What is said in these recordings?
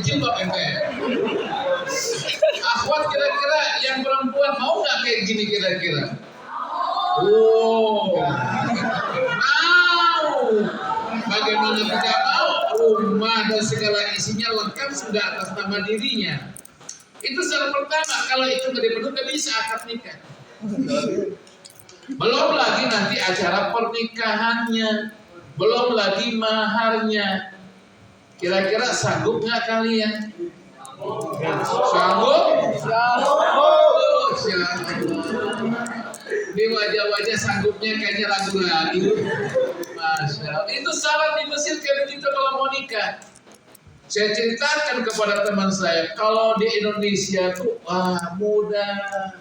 pakai jilbab ente. Akhwat kira-kira yang perempuan mau nggak kayak gini kira-kira? Oh, mau. Bagaimana tidak mau? Rumah dan segala isinya lengkap sudah atas nama dirinya. Itu syarat pertama. Kalau itu nggak dipenuhi, nggak bisa akad nikah. Belum lagi nanti acara pernikahannya, belum lagi maharnya. Kira-kira sanggup nggak kalian? Sanggup? Sanggup. Ini wajah-wajah sanggupnya kayaknya ragu-ragu. Masya Allah. Itu syarat di Mesir kayak begitu kalau mau nikah. Saya ceritakan kepada teman saya, kalau di Indonesia tuh mudah.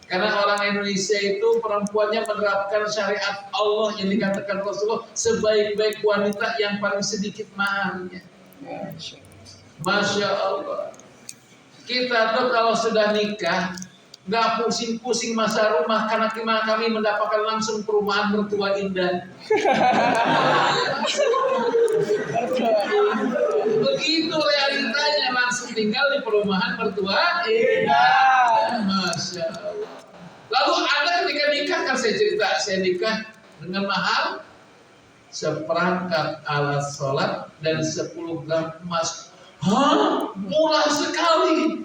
Karena orang Indonesia itu perempuannya menerapkan syariat Allah yang dikatakan Rasulullah, sebaik-baik wanita yang paling sedikit maharnya. Masya Allah. Kita tuh kalau sudah nikah nggak pusing-pusing masa rumah karena kami mendapatkan langsung perumahan mertua indah. Begitu realitanya, langsung tinggal di perumahan mertua indah. Masya Allah. Lalu ada ketika nikah, kan saya cerita, saya nikah dengan mahar seperangkat alat sholat dan 10 gram emas. Hah? Murah sekali.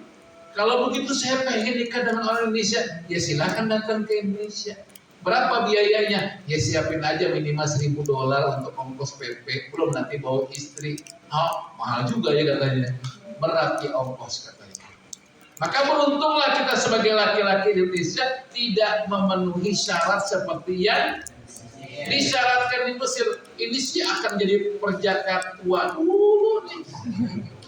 Kalau begitu saya pengen nikah dengan orang Indonesia. Ya silakan datang ke Indonesia. Berapa biayanya? Ya siapin aja minimal $1.000 untuk ongkos PP. Belum nanti bawa istri. Mahal juga ya katanya. Berat ya ongkos katanya. Maka beruntunglah kita sebagai laki-laki Indonesia tidak memenuhi syarat seperti yang disyaratkan di Mesir. Ini sih akan jadi perjaka tua dulu nih.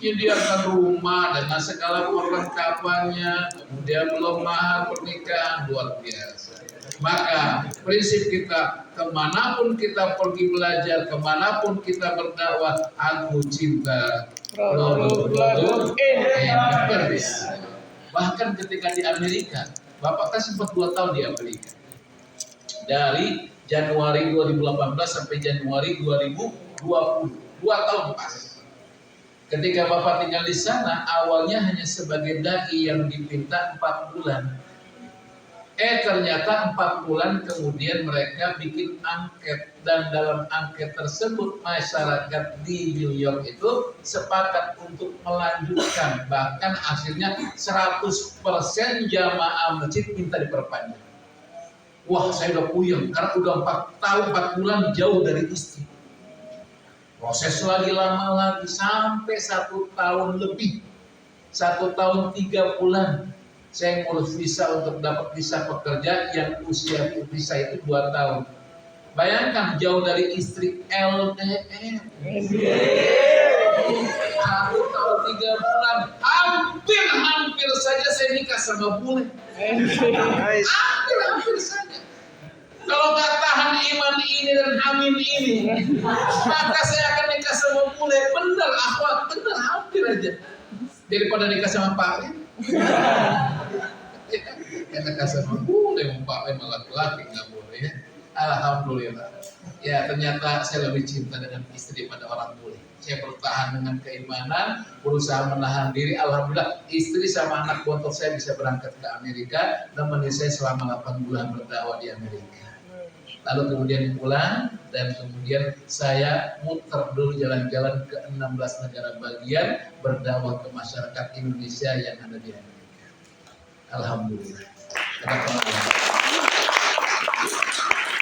Menyediakan rumah dengan segala perlengkapannya, kemudian belum mahar pernikahan, luar biasa. Maka prinsip kita, kemanapun kita pergi belajar, kemanapun kita berdakwah, aku cinta produk Indonesia. Bahkan ketika di Amerika, Bapak kan sempat 2 tahun di Amerika. Dari Januari 2018 sampai Januari 2020, 2 tahun pas. Ketika Bapak tinggal di sana, awalnya hanya sebagai dai yang dipinta 4 bulan. Ternyata 4 bulan kemudian mereka bikin angket. Dan dalam angket tersebut masyarakat di New York itu sepakat untuk melanjutkan. Bahkan hasilnya 100% jamaah masjid minta diperpanjang. Wah, saya udah puyeng karena udah 4 bulan jauh dari istri. Proses lagi lama lagi sampai 1 tahun lebih, 1 tahun 3 bulan saya ngurus visa untuk dapat visa pekerja yang usia visa itu 2 tahun. Bayangkan jauh dari istri LDR. 1 tahun 3 bulan, hampir saja saya nikah sama bule. Hampir saja. Kalau nggak tahan iman ini dan amin ini, maka saya akan nikah sama bule. Bener, akhwat, bener, hampir aja. Daripada nikah sama Pak Lem. Ya nikah sama bule, Pak Lem laki-laki nggak boleh ya. Alhamdulillah. Ya ternyata saya lebih cinta dengan istri daripada orang bule. Saya bertahan dengan keimanan, berusaha menahan diri. Alhamdulillah, istri sama anak bontot saya bisa berangkat ke Amerika, menemani saya selama 8 bulan berdakwah di Amerika. Lalu kemudian pulang dan kemudian saya muter dulu jalan-jalan ke 16 negara bagian berdakwah ke masyarakat Indonesia yang ada di Amerika. Alhamdulillah.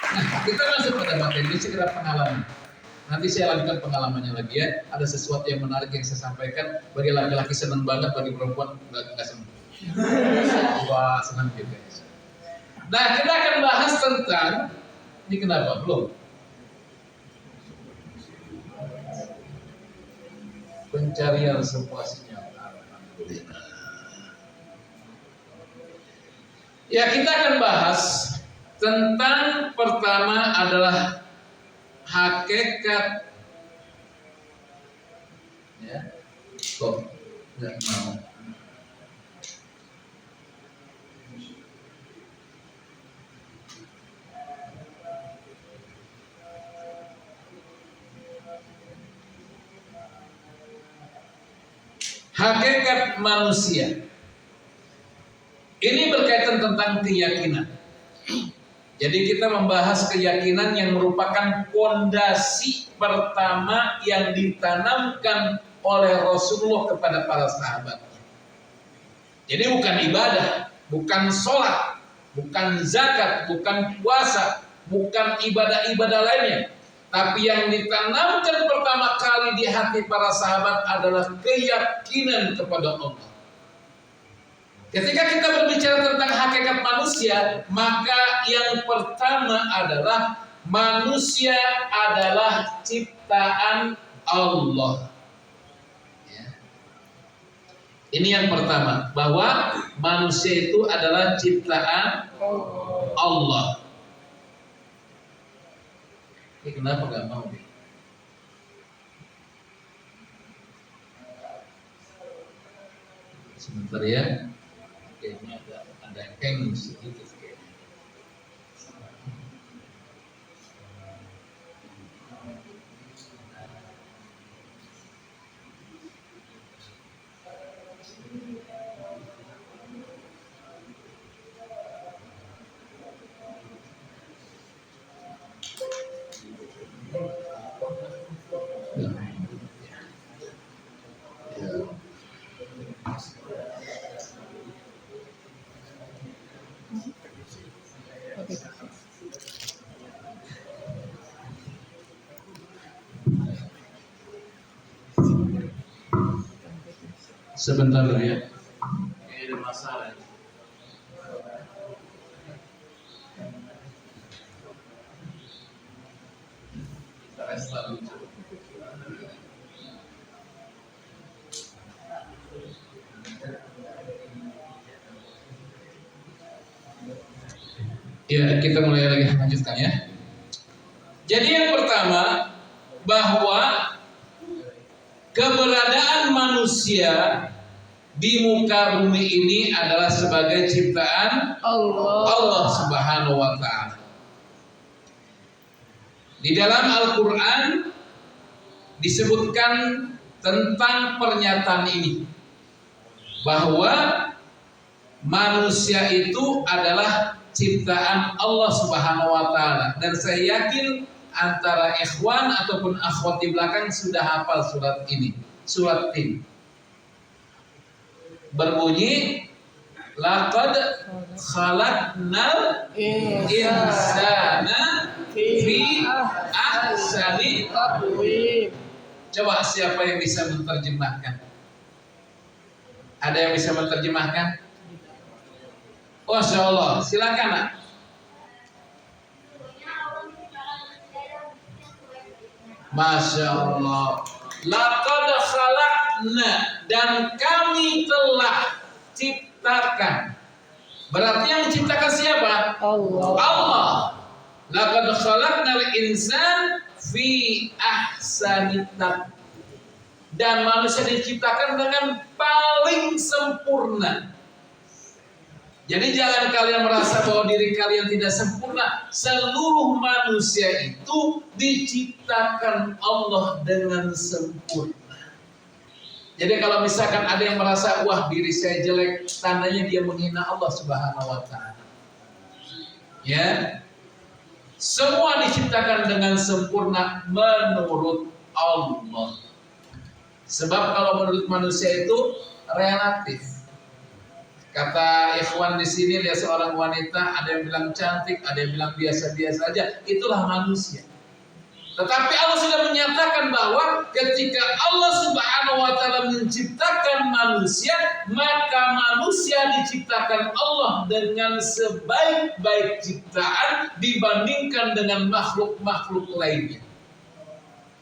Nah, kita masuk pada materi segera pengalaman. Nanti saya lanjutkan pengalamannya lagi ya. Ada sesuatu yang menarik yang saya sampaikan. Bagi laki-laki senang banget, bagi perempuan nggak senang. Wah, senang juga. Nah, kita akan bahas tentang ini kenapa? Belum. Pencarian sepuasnya. Ya, kita akan bahas tentang pertama adalah hakikat. Ya, kok nggak mau. Hakikat manusia. Ini berkaitan tentang keyakinan. Jadi kita membahas keyakinan yang merupakan fondasi pertama yang ditanamkan oleh Rasulullah kepada para sahabatnya. Jadi bukan ibadah, bukan sholat, bukan zakat, bukan puasa, bukan ibadah-ibadah lainnya. Tapi yang ditanamkan pertama kali di hati para sahabat adalah keyakinan kepada Allah. Ketika kita berbicara tentang hakikat manusia, maka yang pertama adalah manusia adalah ciptaan Allah. Ya. Ini yang pertama, bahwa manusia itu adalah ciptaan Allah. Ini kenapa gak mau nih? Sebentar ya. Kayaknya ada hang sedikit kayaknya. Sebentar ya. Ada masalah. Kita restart dulu. Ya, kita mulai lagi lanjutkan ya. Jadi yang pertama, bahwa keberadaan manusia di muka bumi ini adalah sebagai ciptaan Allah Subhanahu wa taala. Di dalam Al-Qur'an disebutkan tentang pernyataan ini, bahwa manusia itu adalah ciptaan Allah Subhanahu wa taala, dan saya yakin antara ikhwan ataupun akhwat di belakang sudah hafal surat ini. Surat ini berbunyi laqad khalaqnal insana fi ahsani taqwim. Coba siapa yang bisa menerjemahkan? Ada yang bisa menerjemahkan? Masya Allah, silakan nak. Masya Allah. Laqad khalaqna, dan kami telah ciptakan. Berarti yang menciptakan siapa? Allah. Laqad khalaqnal insan fi ahsani taqwim. Dan manusia diciptakan dengan paling sempurna. Jadi jangan kalian merasa bahwa diri kalian tidak sempurna. Seluruh manusia itu diciptakan Allah dengan sempurna. Jadi kalau misalkan ada yang merasa, wah diri saya jelek, tandanya dia menghina Allah Subhanahu wa taala. Ya. Semua diciptakan dengan sempurna menurut Allah. Sebab kalau menurut manusia itu relatif. Kata ikhwan di sini, lihat seorang wanita, ada yang bilang cantik, ada yang bilang biasa-biasa aja. Itulah manusia. Tetapi Allah sudah menyatakan bahwa ketika Allah Subhanahu wa taala menciptakan manusia, maka manusia diciptakan Allah dengan sebaik-baik ciptaan dibandingkan dengan makhluk-makhluk lainnya.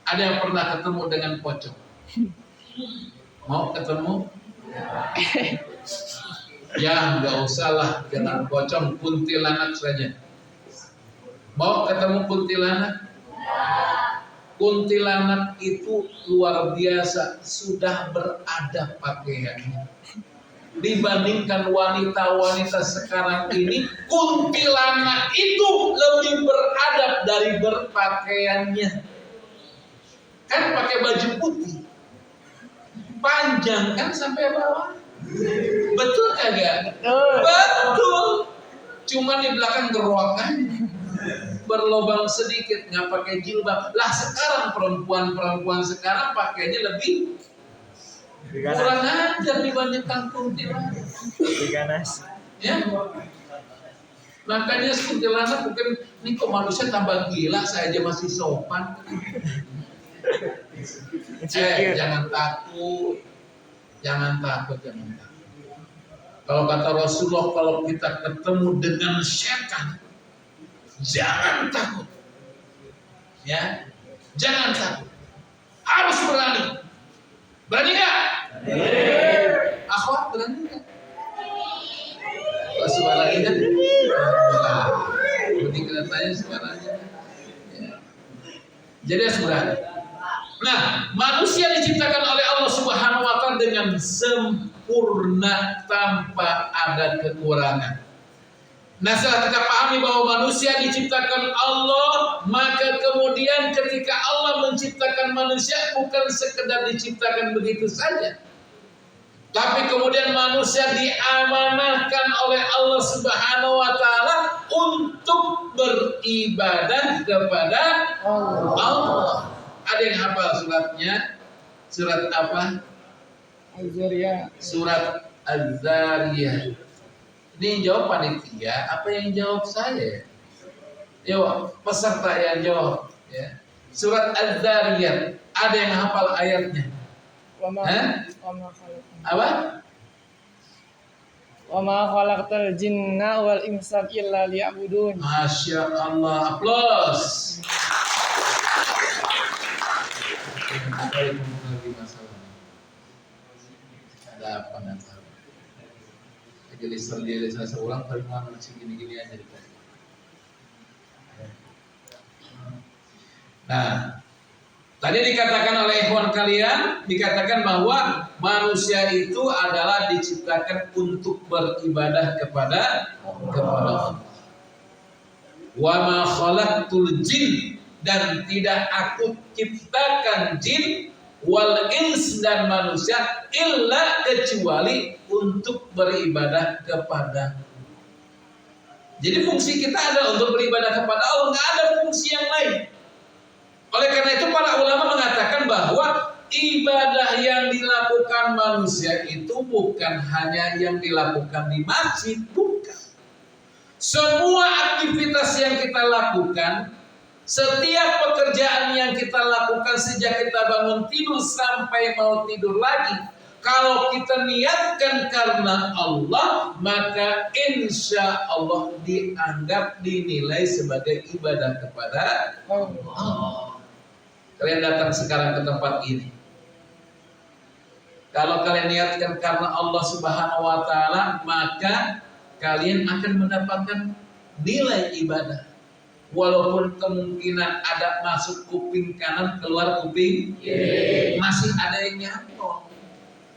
Ada yang pernah ketemu dengan pocong? Mau ketemu? Ya nggak usahlah, jangan pocong, kuntilanak saja. Mau ketemu kuntilanak? Kuntilanak itu luar biasa, sudah beradab pakaiannya. Dibandingkan wanita-wanita sekarang ini, kuntilanak itu lebih beradab dari berpakaiannya. Kan pakai baju putih, panjang dipanjangkan sampai bawah. Betul kagak? Betul. Betul. Cuma di belakang geroakan berlobang sedikit, nggak pakai jilbab. Lah sekarang perempuan sekarang pakainya lebih kurang ajar dibandingkan kuntilanak. Lebih ganas. Ya. Makanya kuntilanak mungkin ini kok manusia tambah gila, saya aja masih sopan. Jangan takut. Jangan takut. Kalau kata Rasulullah, kalau kita ketemu dengan setan, jangan takut. Ya, jangan takut. Harus berani. Berani nggak? Akhwat berani nggak? Kalau suaranya kan? Berarti kita tanya suaranya. Ya. Jadi harus berani. Nah, manusia diciptakan oleh Allah Subhanahu wa Ta'ala dengan sempurna tanpa ada kekurangan. Nah, setelah kita pahami bahwa manusia diciptakan Allah, maka kemudian ketika Allah menciptakan manusia bukan sekedar diciptakan begitu saja, tapi kemudian manusia diamanahkan oleh Allah Subhanahu wa Ta'ala untuk beribadah kepada Allah. Ada yang hafal suratnya? Surat apa? Az-Zariyat. Surat Az-Zariyat. Ini yang jawab panitia, apa yang jawab saya? Yo, peserta yang jawab. Ya. Surat Az-Zariyat. Ada yang hafal ayatnya? Apa? Wa ma khalaqtal jinna wal insa illa liya'budun. Masya Allah, aplaus. Ada apa nanti? Jadi dia seorang terima masih gini-gini aja. Nah, tadi dikatakan oleh ikhwan kalian, dikatakan bahwa manusia itu adalah diciptakan untuk beribadah kepada Allah. Wa ma khalaqtul jin, dan tidak aku ciptakan jin wal ins dan manusia illa kecuali untuk beribadah kepada. Jadi fungsi kita adalah untuk beribadah kepada Allah, nggak ada fungsi yang lain. Oleh karena itu para ulama mengatakan bahwa ibadah yang dilakukan manusia itu bukan hanya yang dilakukan di masjid, bukan. Semua aktivitas yang kita lakukan, setiap pekerjaan yang kita lakukan sejak kita bangun tidur sampai mau tidur lagi, kalau kita niatkan karena Allah, maka insya Allah dianggap dinilai sebagai ibadah kepada Allah. Kalian datang sekarang ke tempat ini, kalau kalian niatkan karena Allah Subhanahu wa Ta'ala, maka kalian akan mendapatkan nilai ibadah. Walaupun kemungkinan ada masuk kuping kanan, keluar kuping masih ada yang nyantol.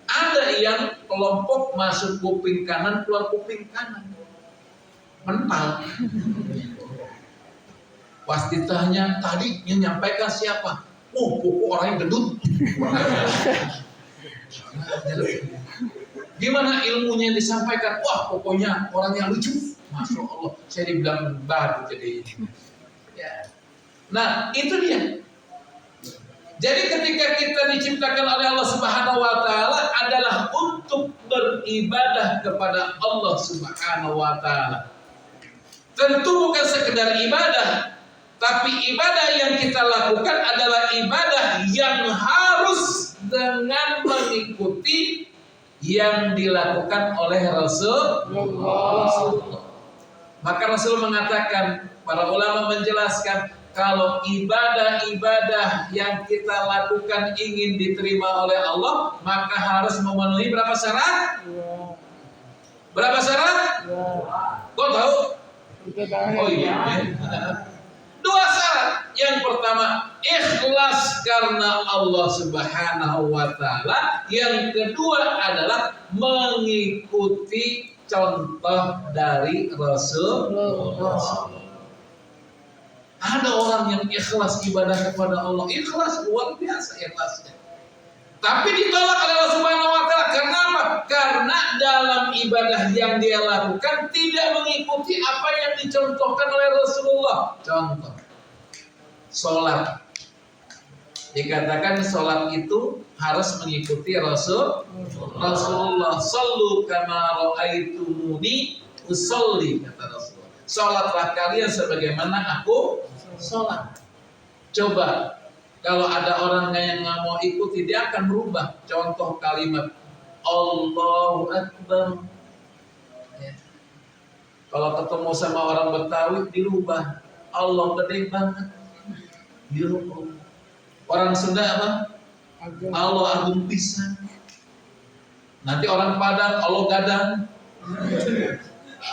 Ada yang kelompok masuk kuping kanan, keluar kuping kanan, mental. Pas ditanya tadi yang nyampaikan siapa? Oh, pokok orang yang gendut. Gimana ilmunya yang disampaikan? Wah, pokoknya orang yang lucu. Masya Allah, saya dibilang baru jadi. Ya. Nah, itu dia. Jadi ketika kita diciptakan oleh Allah Subhanahu wa Ta'ala adalah untuk beribadah kepada Allah Subhanahu wa Ta'ala. Tentu bukan sekedar ibadah, tapi ibadah yang kita lakukan adalah ibadah yang harus dengan mengikuti yang dilakukan oleh Rasulullah. Maka Rasul mengatakan, para ulama menjelaskan, kalau ibadah-ibadah yang kita lakukan ingin diterima oleh Allah, maka harus memenuhi berapa syarat? Berapa syarat? Kau tahu? Oh iya. 2 syarat. Yang pertama, ikhlas karena Allah Subhanahu wa Ta'ala. Yang kedua adalah mengikuti contoh dari Rasulullah. Ada orang yang ikhlas ibadah kepada Allah, ikhlas luar biasa ikhlasnya. Tapi ditolak oleh Allah Subhanahu wa dalam ibadah yang dia lakukan tidak mengikuti apa yang dicontohkan oleh Rasulullah. Contoh, sholat. Dikatakan sholat itu harus mengikuti Rasulullah. Sallu kama ra'aitumuni usolli, kata Rasulullah. Sholatlah kalian sebagaimana aku sholat. Coba kalau ada orang yang nggak mau ikuti, dia akan berubah. Contoh kalimat Allahu Akbar. Ya. Kalau ketemu sama orang Betawi dirubah, Allah gede banget. Dirubah. Orang Sunda apa? Allah agung pisan. Nanti orang Padang Allah gadang.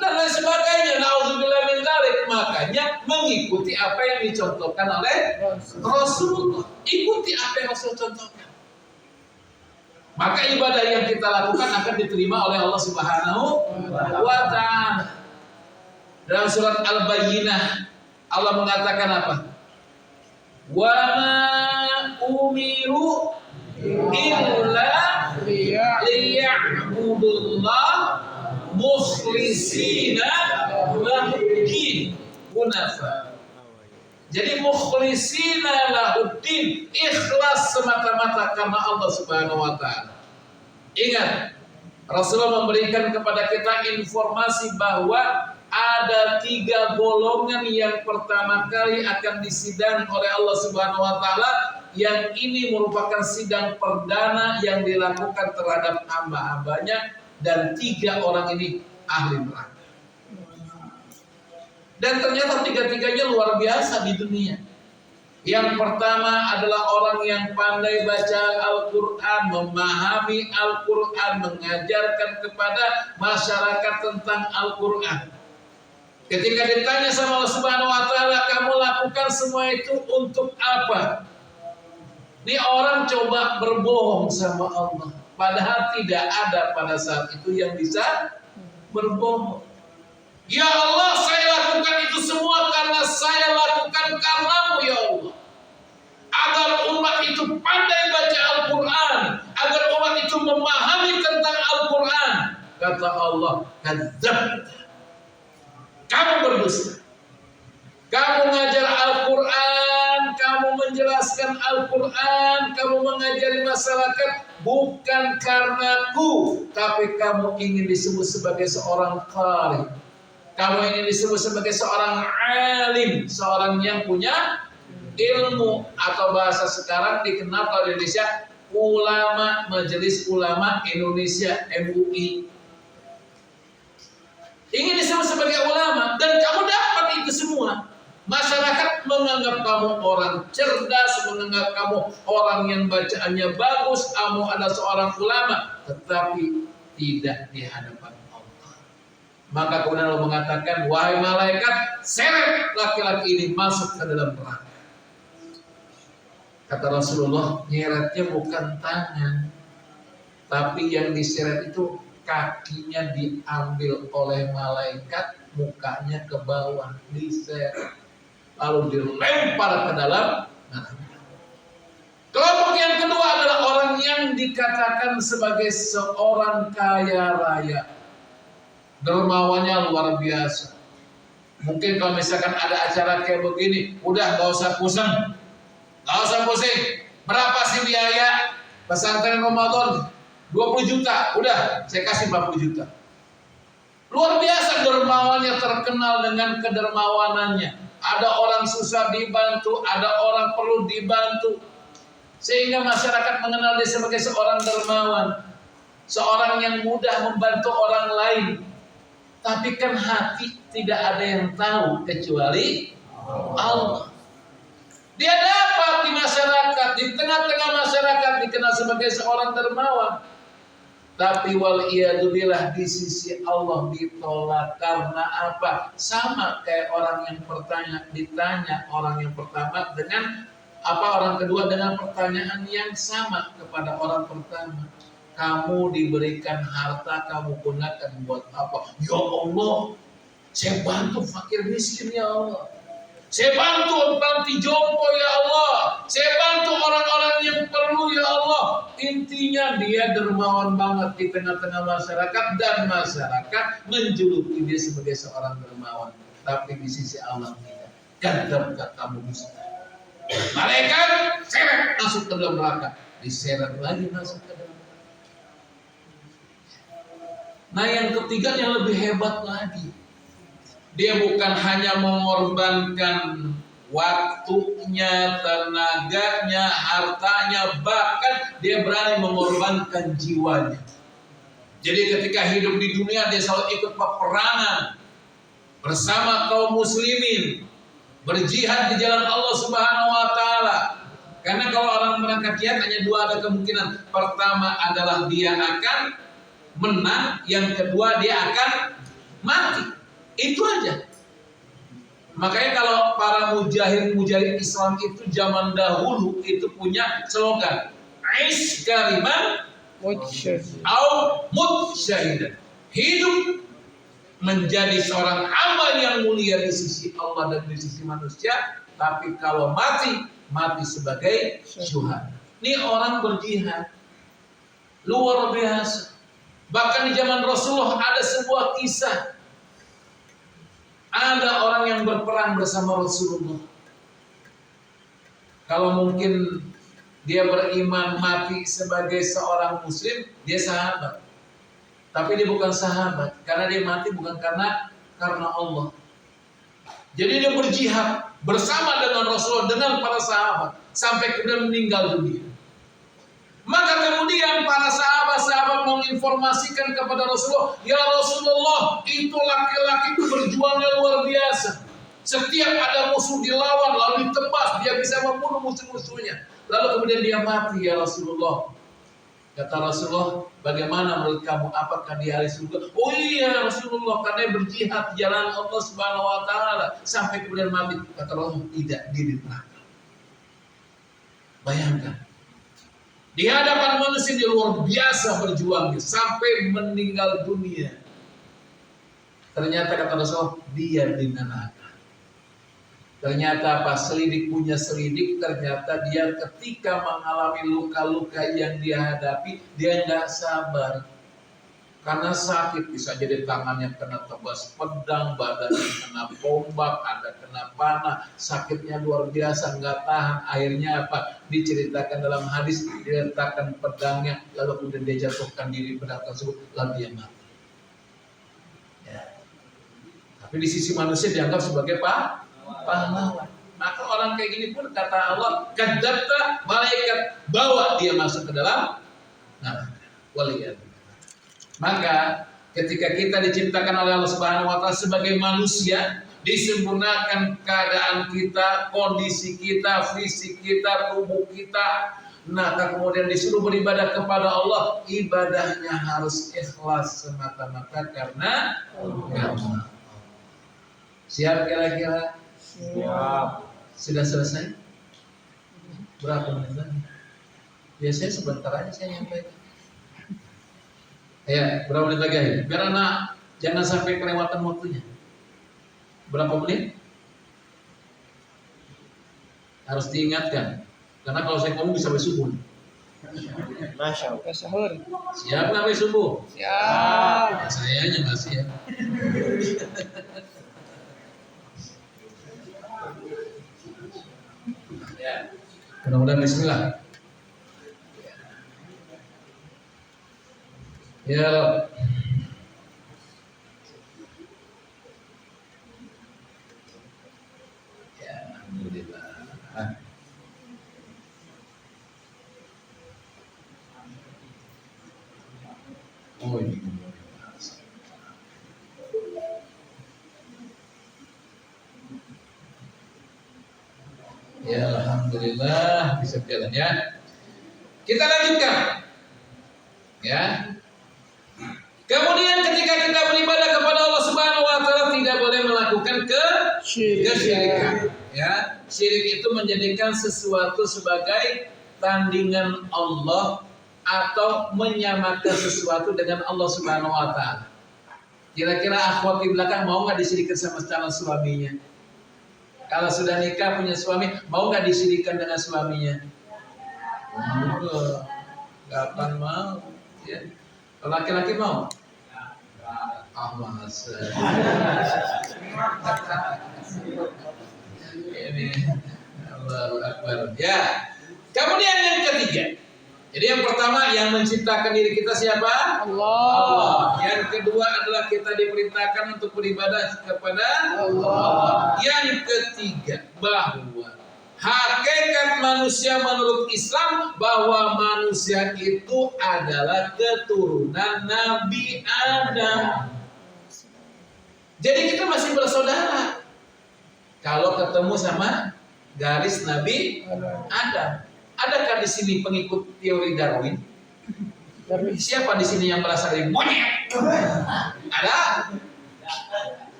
Dan lain sebagainya. Nauzubillah min dzalik. Makanya mengikuti apa yang dicontohkan oleh Rasulullah. Ikuti apa yang Rasul contohkan. Maka ibadah yang kita lakukan akan diterima oleh Allah Subhanahu wa ta'ala. Dalam surat Al-Bayyinah Allah mengatakan apa? Wa ma umiru illa liya'budullah mukhlisina lahuddin hunafa. Jadi mukhlisina lahuddin, ikhlas semata-mata karena Allah Subhanahu wa ta'ala. Ingat, Rasulullah memberikan kepada kita informasi bahwa ada 3 golongan yang pertama kali akan disidang oleh Allah Subhanahu wa ta'ala, yang ini merupakan sidang perdana yang dilakukan terhadap hamba-hambanya, dan 3 orang ini ahli neraka. Dan ternyata 3-tiganya luar biasa di dunia. Yang pertama adalah orang yang pandai baca Al-Quran, memahami Al-Quran, mengajarkan kepada masyarakat tentang Al-Quran. Ketika ditanya sama Allah Subhanahu wa ta'ala, kamu lakukan semua itu untuk apa? Ini orang coba berbohong sama Allah. Padahal tidak ada pada saat itu yang bisa berbohong. Ya Allah, saya lakukan itu semua karena saya lakukan karenamu ya Allah. Agar umat itu pandai baca Al-Quran, agar umat itu memahami tentang Al-Quran. Kata Allah, kadzabta. Kamu berdusta. Kamu mengajar Al-Quran, kamu menjelaskan Al-Quran, kamu mengajari masyarakat bukan karenaku, tapi kamu ingin disebut sebagai seorang qari. Kamu ingin disebut sebagai seorang alim, seorang yang punya ilmu, atau bahasa sekarang dikenal kalau di Indonesia ulama, Majelis Ulama Indonesia MUI. Ingin disebut sebagai ulama, dan kamu dapat itu semua. Masyarakat menganggap kamu orang cerdas, menganggap kamu orang yang bacaannya bagus, kamu adalah seorang ulama, tetapi tidak di hadapan Allah. Maka kemudian Allah mengatakan, wahai malaikat, seret laki-laki ini masuk ke dalam neraka. Kata Rasulullah, nyeretnya bukan tangan, tapi yang diseret itu kakinya diambil oleh malaikat, mukanya ke bawah, diseret, lalu dilempar ke dalam neraka. Kelompok yang kedua adalah orang yang dikatakan sebagai seorang kaya raya, dermawannya luar biasa. Mungkin kalau misalkan ada acara kayak begini, udah gak usah pusing, gak usah pusing. Berapa sih biaya pesantren Ramadan? 20 juta, udah saya kasih 40 juta. Luar biasa dermawannya, terkenal dengan kedermawanannya. Ada orang susah dibantu, ada orang perlu dibantu, sehingga masyarakat mengenal dia sebagai seorang dermawan, seorang yang mudah membantu orang lain. Tapi kan hati tidak ada yang tahu kecuali Allah. Dia dapat di masyarakat, di tengah-tengah masyarakat dikenal sebagai seorang dermawan, tapi waliyadzubillah di sisi Allah ditolak. Karena apa? Sama kayak orang yang ditanya orang yang pertama dengan apa, orang kedua dengan pertanyaan yang sama kepada orang pertama. Kamu diberikan harta, kamu gunakan buat apa? Ya Allah, saya bantu fakir miskin ya Allah. Saya bantu panti jompo ya Allah. Saya bantu orang-orang yang perlu ya Allah. Intinya dia dermawan banget di tengah-tengah masyarakat, dan masyarakat menjuluki dia sebagai seorang dermawan. Tapi di sisi Allah tidak. Kadang kamu bisa. Malaikat seret masuk ke dalam neraka, diseret lagi masuk ke dalam neraka. Nah yang ketiga yang lebih hebat lagi. Dia bukan hanya mengorbankan waktunya, tenaganya, hartanya, bahkan dia berani mengorbankan jiwanya. Jadi ketika hidup di dunia dia selalu ikut peperangan bersama kaum muslimin, berjihad di jalan Allah Subhanahu wa taala. Karena kalau orang berangkat jihad hanya dua ada kemungkinan. Pertama adalah dia akan menang, yang kedua dia akan mati. Itu aja. Makanya kalau para mujahid Islam itu zaman dahulu itu punya slogan Aish kariman au mut syahidan. Hidup menjadi seorang hamba yang mulia di sisi Allah dan di sisi manusia, tapi kalau mati sebagai syuhada. Ini orang berjihad luar biasa. Bahkan di zaman Rasulullah ada sebuah kisah. Ada orang yang berperang bersama Rasulullah. Kalau mungkin dia beriman mati sebagai seorang muslim, dia sahabat. Tapi dia bukan sahabat, karena dia mati bukan karena Allah. Jadi dia berjihad bersama dengan Rasulullah, dengan para sahabat, sampai kemudian meninggal dunia. Maka kemudian para sahabat menginformasikan kepada Rasulullah, ya Rasulullah, itu laki-laki itu berjuangnya luar biasa. Setiap ada musuh dilawan lalu ditebas, dia bisa membunuh musuh-musuhnya. Lalu kemudian dia mati ya Rasulullah. Kata Rasulullah, bagaimana menurut kamu? Apakah dia ahli surga? Oh iya Rasulullah, karena dia berjihad di jalan Allah Subhanahu wa taala sampai kemudian mati. Kata Rasulullah, tidak, dia di neraka. Bayangkan. Di hadapan manusia dia luar biasa berjuangnya sampai meninggal dunia. Ternyata kata Rasulullah, dia di neraka. Ternyata apa? Selidik punya selidik. Ternyata dia ketika mengalami luka-luka yang dia hadapi, dia tidak sabar. Karena sakit, bisa jadi tangannya kena tebas pedang, badannya kena tombak, ada kena panah, sakitnya luar biasa, nggak tahan. Akhirnya apa? Diceritakan dalam hadis, diletakkan pedangnya, lalu kemudian dia jatuhkan diri pedang tersebut, lalu dia mati. Ya. Tapi di sisi manusia dianggap sebagai pahlawan. Maka orang kayak gini pun kata Allah, kadzabta, malaikat bawa dia masuk ke dalam neraka. Waliyadzubillah. Maka ketika kita diciptakan oleh Allah Subhanahu wa taala sebagai manusia, disempurnakan keadaan kita, kondisi kita, fisik kita, tubuh kita, nah kemudian disuruh beribadah kepada Allah, ibadahnya harus ikhlas semata-mata karena Allah. Siap kira-kira? Siap. Sudah selesai? Berapa menit lagi? Biasanya sebentar aja saya nyampaikan. Ya, berapa menit lagi aja? Biar anak jangan sampai kelewatan waktunya. Berapa menit? Harus diingatkan. Karena kalau saya ngomong bisa sampai subuh. Masya Allah. Sahur. Siap nggak sampai subuh? Siap. Nah, saya aja nggak siap. Ya. Mudah-mudahan bismillah. Ya Rabb. Ya, alhamdulillah. Oh ini ya alhamdulillah bisa jalan ya. Kita lanjutkan. Ya. Kemudian ketika kita beribadah kepada Allah Subhanahu wa taala tidak boleh melakukan kesyirikan. Ya, syirik itu menjadikan sesuatu sebagai tandingan Allah atau menyamakan sesuatu dengan Allah Subhanahu wa taala. Kira-kira akhwat di belakang mau enggak disirikkan sama calon suaminya? Kalau sudah nikah punya suami, mau nggak disirikan dengan suaminya? Enggak. Kapan mau? Ya. Kalau laki-laki mau? Ah masa. Ini Allahu Akbar. Ya. Kemudian yang ketiga. Jadi yang pertama yang menciptakan diri kita siapa? Allah. Yang kedua adalah kita diperintahkan untuk beribadah kepada Allah. Yang ketiga bahwa hakikat manusia menurut Islam bahwa manusia itu adalah keturunan Nabi Adam. Jadi kita masih bersaudara. Kalau ketemu sama garis Nabi Adam. Adakah di sini pengikut teori Darwin? Siapa di sini yang berasal dari monyet? Ada?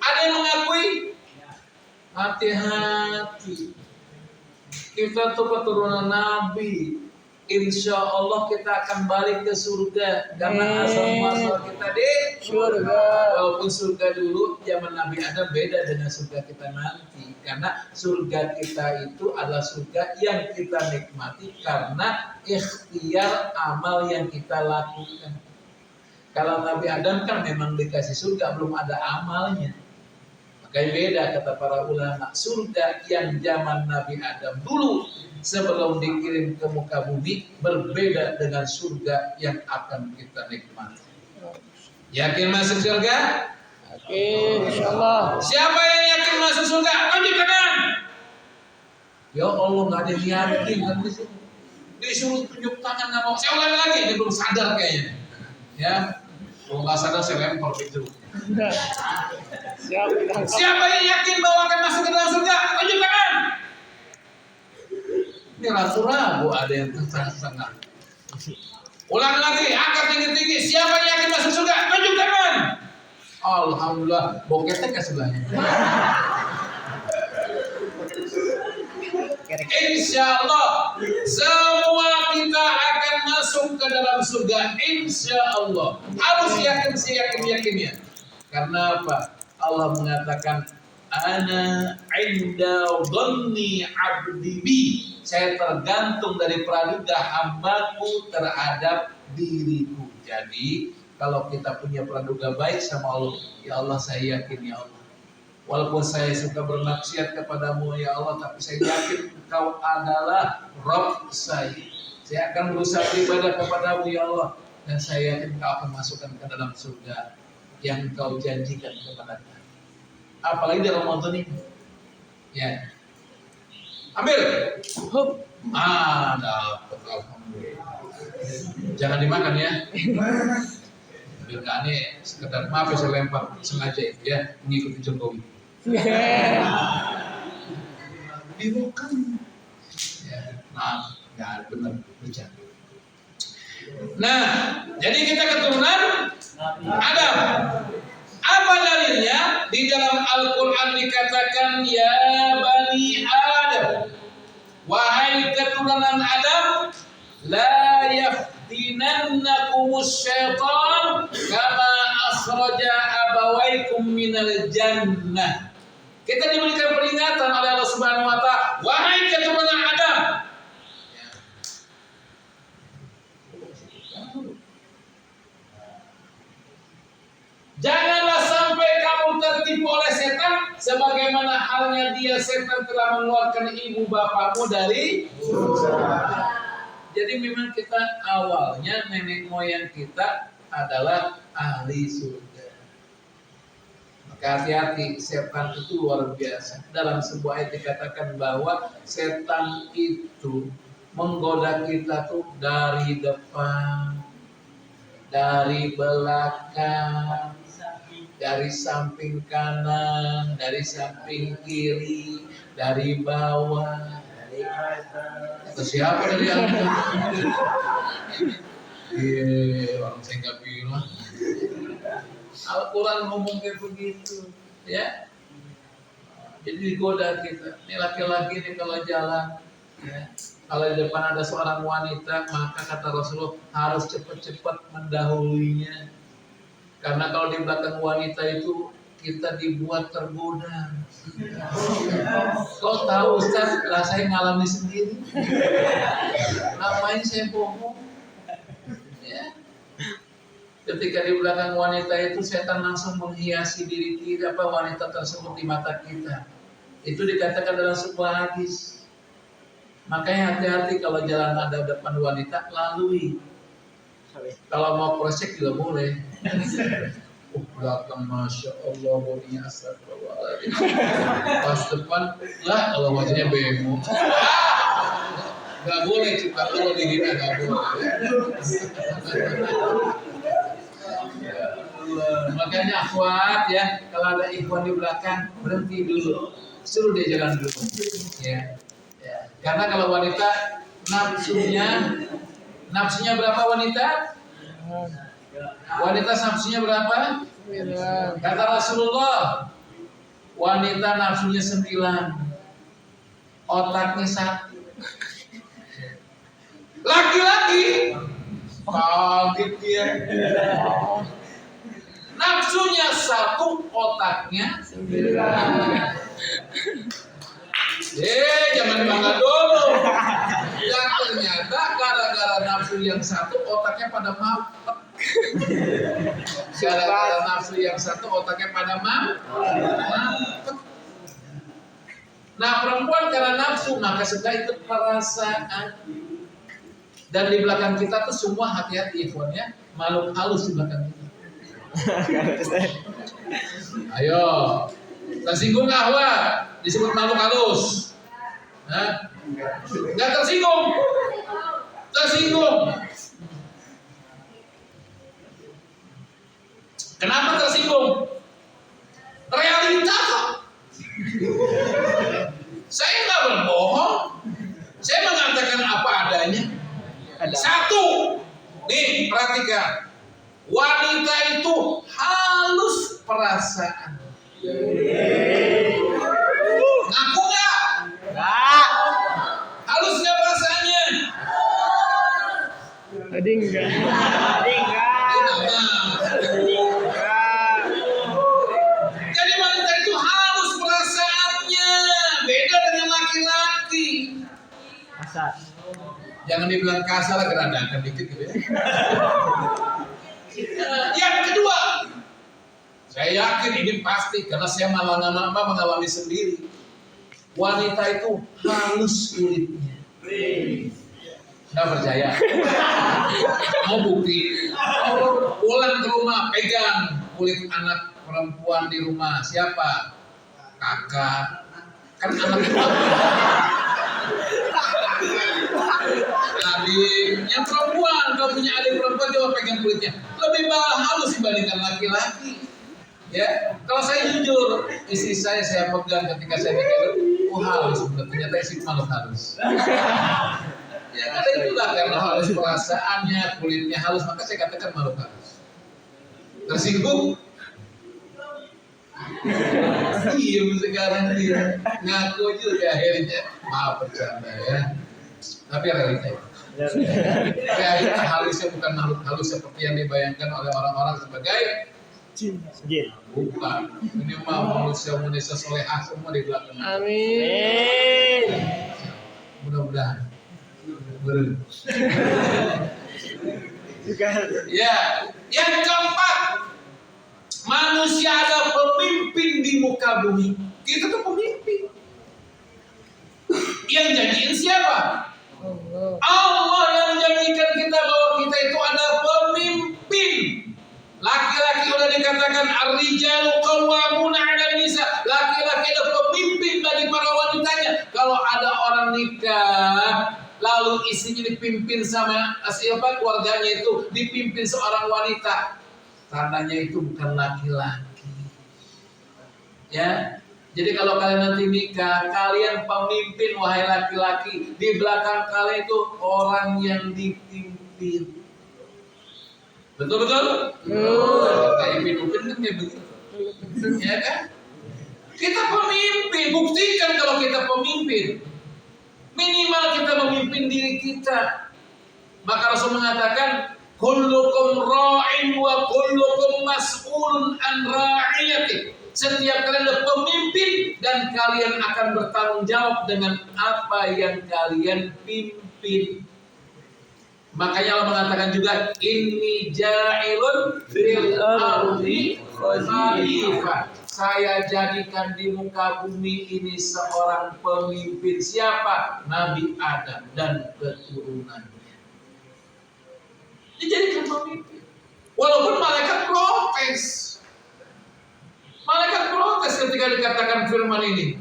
Ada yang mengakui? Hati-hati. Kita tuh keturunan Nabi. Insya Allah kita akan balik ke surga. Karena asal muasal kita di surga. Walaupun surga dulu zaman Nabi Adam beda dengan surga kita nanti. Karena surga kita itu adalah surga yang kita nikmati karena ikhtiar amal yang kita lakukan. Kalau Nabi Adam kan memang dikasih surga belum ada amalnya. Makanya beda kata para ulama. Surga yang zaman Nabi Adam dulu sebelum dikirim ke muka bumi berbeda dengan surga yang akan kita nikmati. Yakin masuk surga? Yakin, insyaallah. Siapa yang yakin masuk surga? Tunjuk tangan. Ya Allah, nggak ada yang yakin kan di sini. Disuruh tunjuk tangan nggak mau. Saya ulangi lagi, dia belum sadar kayaknya. Ya, kalau nggak sadar saya lempar itu. Siapa yang yakin bahwa akan masuk ke dalam surga? Tunjuk tangan. Ini ragu-ragu ada yang setengah. Ulang lagi, angkat tinggi-tinggi. Siapa yang yakin masuk surga? Tunjuk tangan. Alhamdulillah, boketnya ke sebelahnya. Insya Allah, semua kita akan masuk ke dalam surga. Insya Allah. Harus yakin, yakinnya. Karena apa? Allah mengatakan, Ana inda dhanni abdi bi. Saya tergantung dari praduga hambaku terhadap diriku. Jadi kalau kita punya praduga baik sama Allah, ya Allah saya yakin ya Allah. Walaupun saya suka bermaksiat kepadamu ya Allah, tapi saya yakin Engkau adalah Rabb saya. Saya akan berusaha beribadah kepadamu ya Allah, dan saya yakin Engkau akan masukkan ke dalam surga yang Engkau janjikan kepada kami. Apalagi di Ramadan ini. Ya. Ambil. Dapat alhamdulillah. Jangan dimakan ya. Biar gak aneh, sekedar maaf ya saya lempar sengaja ya mengikuti Jokowi. Dimakan. Ya, maaf, nggak benar bercanda. Nah, jadi kita keturunan Adam. Apa dalilnya? Di dalam Al-Quran dikatakan, Ya Bani Adam, wahai keturunan Adam, La yaftinannakumus syaitan kama akhraja abawaikum minal jannah. Kita diberikan peringatan oleh Allah Subhanahu wa Ta'ala, wahai keturunan Adam. Janganlah sampai kamu tertipu oleh setan sebagaimana halnya dia setan telah mengeluarkan ibu bapakmu dari surga. Jadi memang kita awalnya nenek moyang kita adalah ahli surga. Maka hati-hati, setan itu luar biasa. Dalam sebuah ayat dikatakan bahwa setan itu menggoda kita tuh dari depan, dari belakang, dari samping kanan, dari samping kiri, dari bawah, dari atas. Atau siapa dari atas? Orang saya nggak bilang. Al-Quran ngomong kayak begitu, ya. Jadi digoda kita. Ini laki-laki ini kalau jalan, ya. Kalau di depan ada seorang wanita, maka kata Rasulullah harus cepat-cepat mendahuluinya. Karena kalau di belakang wanita itu kita dibuat tergoda. Kok tahu Ustaz? Lah saya ngalami sendiri. Ngapain saya bohong? Ya. Ketika di belakang wanita itu setan langsung menghiasi diri kita, wanita tersebut di mata kita. Itu dikatakan dalam sebuah hadis. Makanya hati-hati kalau jalan ada depan wanita, lalui. Kalau mau cross-check juga boleh. Belakang Masya Allah, bodinya astagfirullahaladzim. Pas depan, lah kalau wajahnya bemo. Gak boleh juga kalau dihina, gak boleh. Makanya akhwat ya, kalau ada ikhwan di belakang, berhenti dulu. Suruh dia jalan dulu. Ya. Karena kalau wanita nafsunya berapa wanita? Wanita nafsunya berapa? 9. Kata Rasulullah, wanita nafsunya 9, otaknya 1. Laki-laki kaget dia. Nafsunya 1, otaknya 9. Jangan bangga dulu. Dan ternyata gara-gara nafsu yang 1, otaknya pada mampet. Gara-gara nafsu yang 1, otaknya pada mampet. Nah, perempuan karena nafsu maka sudah itu perasaan. Dan di belakang kita tuh semua hati-hati ikhwannya, makhluk halus di belakang kita. Ayo, tersinggung nggak disebut makhluk halus? Nggak tersinggung? Tersinggung. Kenapa tersinggung? Realita kok. Saya nggak berbohong. Saya mengatakan apa adanya. 1, nih perhatikan. Wanita itu halus perasaan. Ngaku nggak? Halus nggak perasaannya? Tadi enggak. Jadi wanita itu halus perasaannya, beda dengan laki-laki. Kasar. Jangan dibilang kasar, geradakan dikit gitu ya. Yang kedua, saya yakin ini pasti karena saya mengalami sendiri. Wanita itu halus kulitnya. Nggak percaya? Mau bukti? Pulang ke rumah, pegang kulit anak perempuan di rumah. Siapa? Kakak. Kan anak adik yang perempuan, kalau punya adik perempuan coba pegang kulitnya, lebih halus dibandingkan laki-laki. Ya, kalau saya jujur, istri saya pegang ketika saya pegang, halus, ternyata istri malu halus. Ya karena itulah, karena halus perasaannya, kulitnya halus, maka saya katakan malu halus. Tersinggung? Iya sekarang dia ngaku juga akhirnya, maaf bercanda ya. Tapi realita itu. Realita halusnya bukan makhluk halus seperti yang dibayangkan oleh orang-orang sebagai Jin. bukan. Ini mah manusia solehah semua di belakang. Amin. Mudah-mudahan. Ya, yang keempat, manusia ada pemimpin di muka bumi. Kita tuh pemimpin. Yang jadiin siapa? Allah yang menjanjikan kita bahwa kita itu ada pemimpin. Laki-laki udah dikatakan ar-rijalu qawwamuna 'alan nisa. Laki-laki ada pemimpin bagi para wanitanya. Kalau ada orang nikah, lalu istrinya dipimpin sama siapa, keluarganya itu dipimpin seorang wanita, tandanya itu bukan laki-laki. Ya. Jadi kalau kalian nanti nikah, kalian pemimpin wahai laki-laki, di belakang kalian itu orang yang dipimpin. Betul-betul? Kayak pimpin kan kayak begitu. Ya kan? Kita pemimpin, buktikan kalau kita pemimpin. Minimal kita memimpin diri kita. Maka Rasul mengatakan, kullukum ra'in wa kullukum mas'ulun an ra'iyati. Setiap kalian adalah pemimpin dan kalian akan bertanggung jawab dengan apa yang kalian pimpin. Makanya Allah mengatakan juga inni ja'ilun fil ardi khalifah. Saya jadikan di muka bumi ini seorang pemimpin. Siapa? Nabi Adam dan keturunannya. Dijadikan pemimpin. Walaupun malaikat protes. Malaikat protes ketika dikatakan firman ini.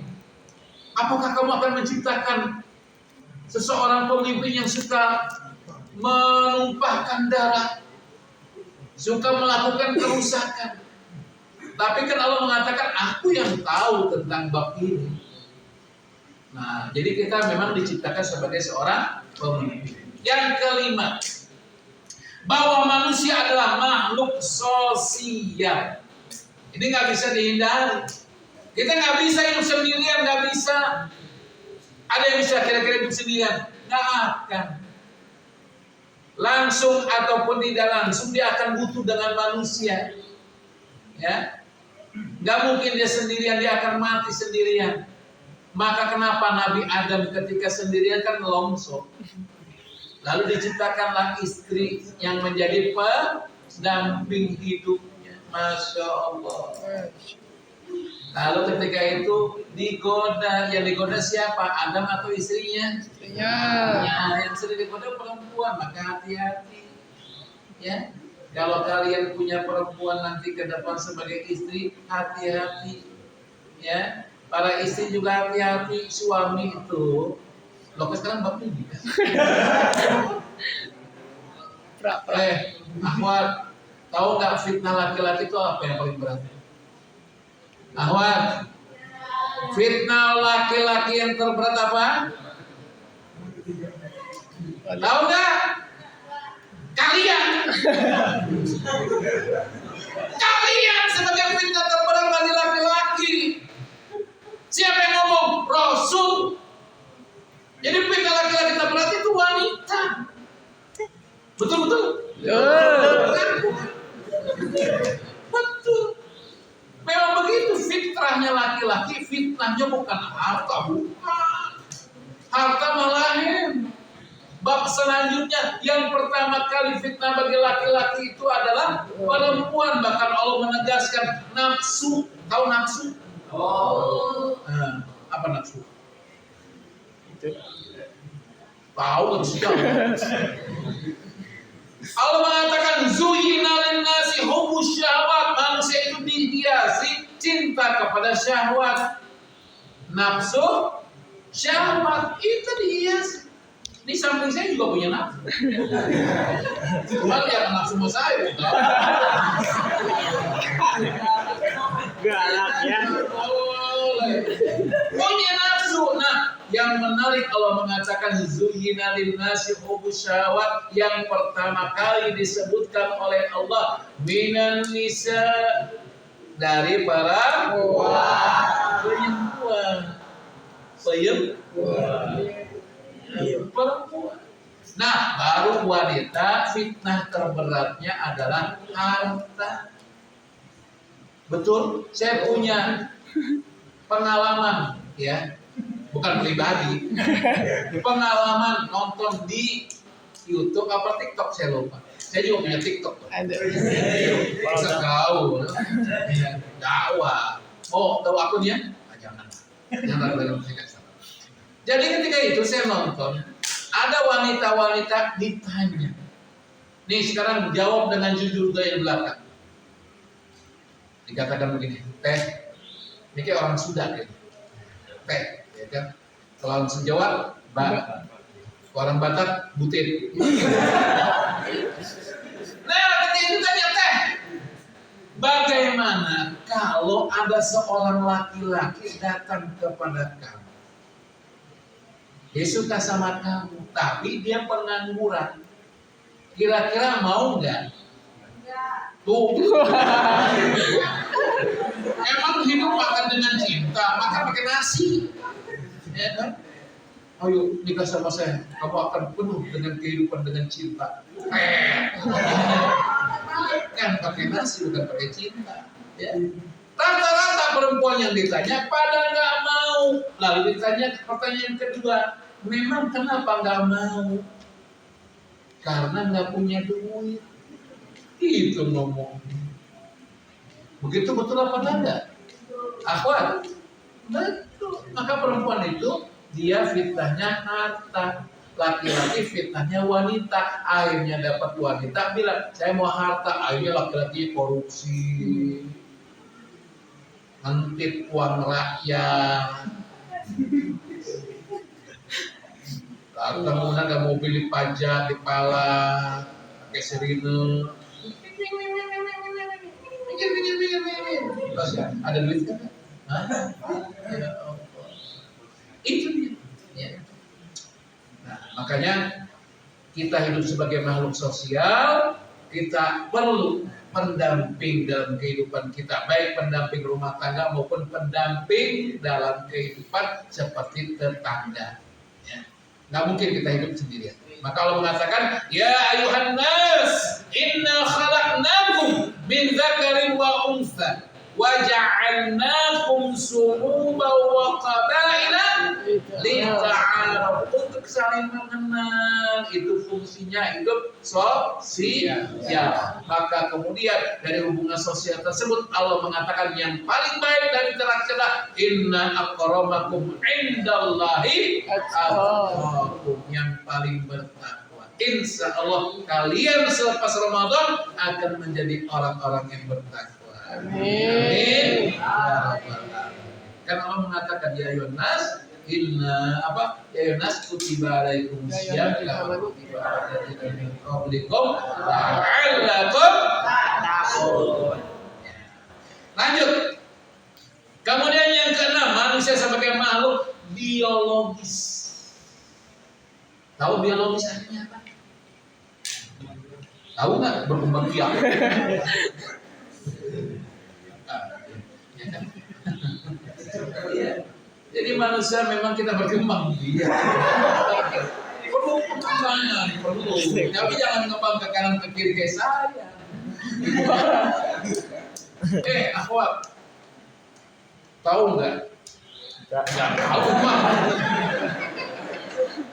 Apakah kamu akan menciptakan seseorang pemimpin yang suka menumpahkan darah, suka melakukan kerusakan? Tapi kan Allah mengatakan, aku yang tahu tentang bab ini. Nah, jadi kita memang diciptakan sebagai seorang pemimpin. Yang kelima, bahwa manusia adalah makhluk sosial. Ini nggak bisa dihindari. Kita nggak bisa hidup sendirian, nggak bisa. Ada yang bisa kira-kira hidup sendirian? Nggak akan. Langsung ataupun tidak langsung dia akan butuh dengan manusia. Ya, nggak mungkin dia sendirian, dia akan mati sendirian. Maka kenapa Nabi Adam ketika sendirian kan longsor? Lalu diciptakanlah istri yang menjadi pendamping hidupnya. Masya Allah. Lalu ketika itu digoda, yang digoda siapa? Adam atau istrinya? Istrinya. Ya, yang sering digoda perempuan, maka hati-hati. Ya, kalau kalian punya perempuan nanti ke depan sebagai istri, hati-hati. Ya, para istri juga hati-hati. Suami itu, loh sekarang bab ini kan? Ahwat, tahu nggak fitnah laki-laki itu apa yang paling berat? Ahwat, fitnah laki-laki yang terberat apa? Tahu nggak? Kalian sebagai fitnah terberat bagi laki-laki. Siapa yang ngomong? Rasul. Jadi fitnah laki-laki terberat itu wanita. Betul-betul? Betul. Memang begitu fitrahnya laki-laki, fitnahnya bukan harta, bukan. Harta malahin. Bab selanjutnya, yang pertama kali fitnah bagi laki-laki itu adalah perempuan. Bahkan Allah menegaskan nafsu. Tahu nafsu? Oh. Nah, apa nafsu? Tahu nggak? Allah mengatakan zuyyina lin-nasi hubbus syahwat. Manusia itu dihiasi cinta kepada syahwat. Nafsu, syahwat itu dihiasi. Di samping saya juga punya nafsu. Cuma lihat nafsu sama saya. Galak ya. Punya nafsu. Nah, yang menarik Allah mengatakan zuyyina lin-nasi hubbus syahwat, yang pertama kali disebutkan oleh Allah minan nisa, dari para perempuan. Perempuan. Nah, baru wanita, fitnah terberatnya adalah harta. Betul? Saya punya pengalaman, ya, bukan pribadi. Pengalaman nonton di YouTube apa TikTok, saya lupa. Saya juga punya TikTok. Bisa tahu, dakwah. Oh, tahu akunnya? Jangan. Jadi ketika itu saya nonton, ada wanita-wanita ditanya. Nih sekarang jawab dengan jujur dari belakang. Dikatakan begini, teh, ini kayak orang Sunda gitu. Teh, ya kan? Kalau langsung jawab, orang Batak, butir. Nah, ketika itu tanya teh, bagaimana kalau ada seorang laki-laki datang kepada kamu? Dia suka sama kamu, tapi dia pengangguran. Kira-kira mau nggak? Tuh. Emang hidup makan dengan cinta, makan pakai nasi. Ya kan? Ayo nikah sama saya, kamu akan penuh dengan kehidupan dengan cinta. Kan pakai nasi bukan pakai cinta. Ya. Rata-rata perempuan yang ditanya pada nggak mau. Lalu ditanya pertanyaan kedua, memang kenapa nggak mau? Karena nggak punya duit. Itu ngomong. Begitu betul apa enggak? Akhwat, betul. Maka perempuan itu dia fitnahnya harta, laki-laki fitnahnya wanita. Akhirnya dapat wanita bilang saya mau harta, akhirnya laki-laki korupsi, ngintip uang rakyat. Kemudian ada mobil dipajak, dipalak, pakai sirine. Terus ada duit kan? Hah? Ya Allah. Itu dia. Ya. Nah, makanya kita hidup sebagai makhluk sosial, kita perlu pendamping dalam kehidupan kita, baik pendamping rumah tangga maupun pendamping dalam kehidupan seperti tetangga. Ya. Nggak mungkin kita hidup sendirian. Maka Allah mengatakan, ya ayuhan nas, inna khalaqnakum min dzakarin wa untha wa ja'alnakum shu'uban wa qabaila lita'arafu, untuk saling mengenal. Itu fungsinya hidup sosial. Maka kemudian dari hubungan sosial tersebut Allah mengatakan yang paling baik dan terakhir, inna akramakum indallahi atqakum, yang paling bertakwa. Insya Allah kalian selepas Ramadan akan menjadi orang-orang yang bertakwa. Amin. Ya Rabbal Alamin. Kan Allah mengatakan ya ayuhan nas, inna apa? Ya ayuhan nas kutiba alaikum syiyam kama kutiba alal ladzina min qablikum la'allakum tattaqun. Lanjut. Kemudian yang keenam, manusia sebagai makhluk biologis. Tahu biologis artinya apa? Tahu nggak? Berkembang biak. Jadi manusia memang kita berkembang biak. Perlu perkembangan, perlu. Tapi jangan ngembang ke kanan ke kiri kayak saya. Akhwat, tahu nggak? Nggak tahu mah.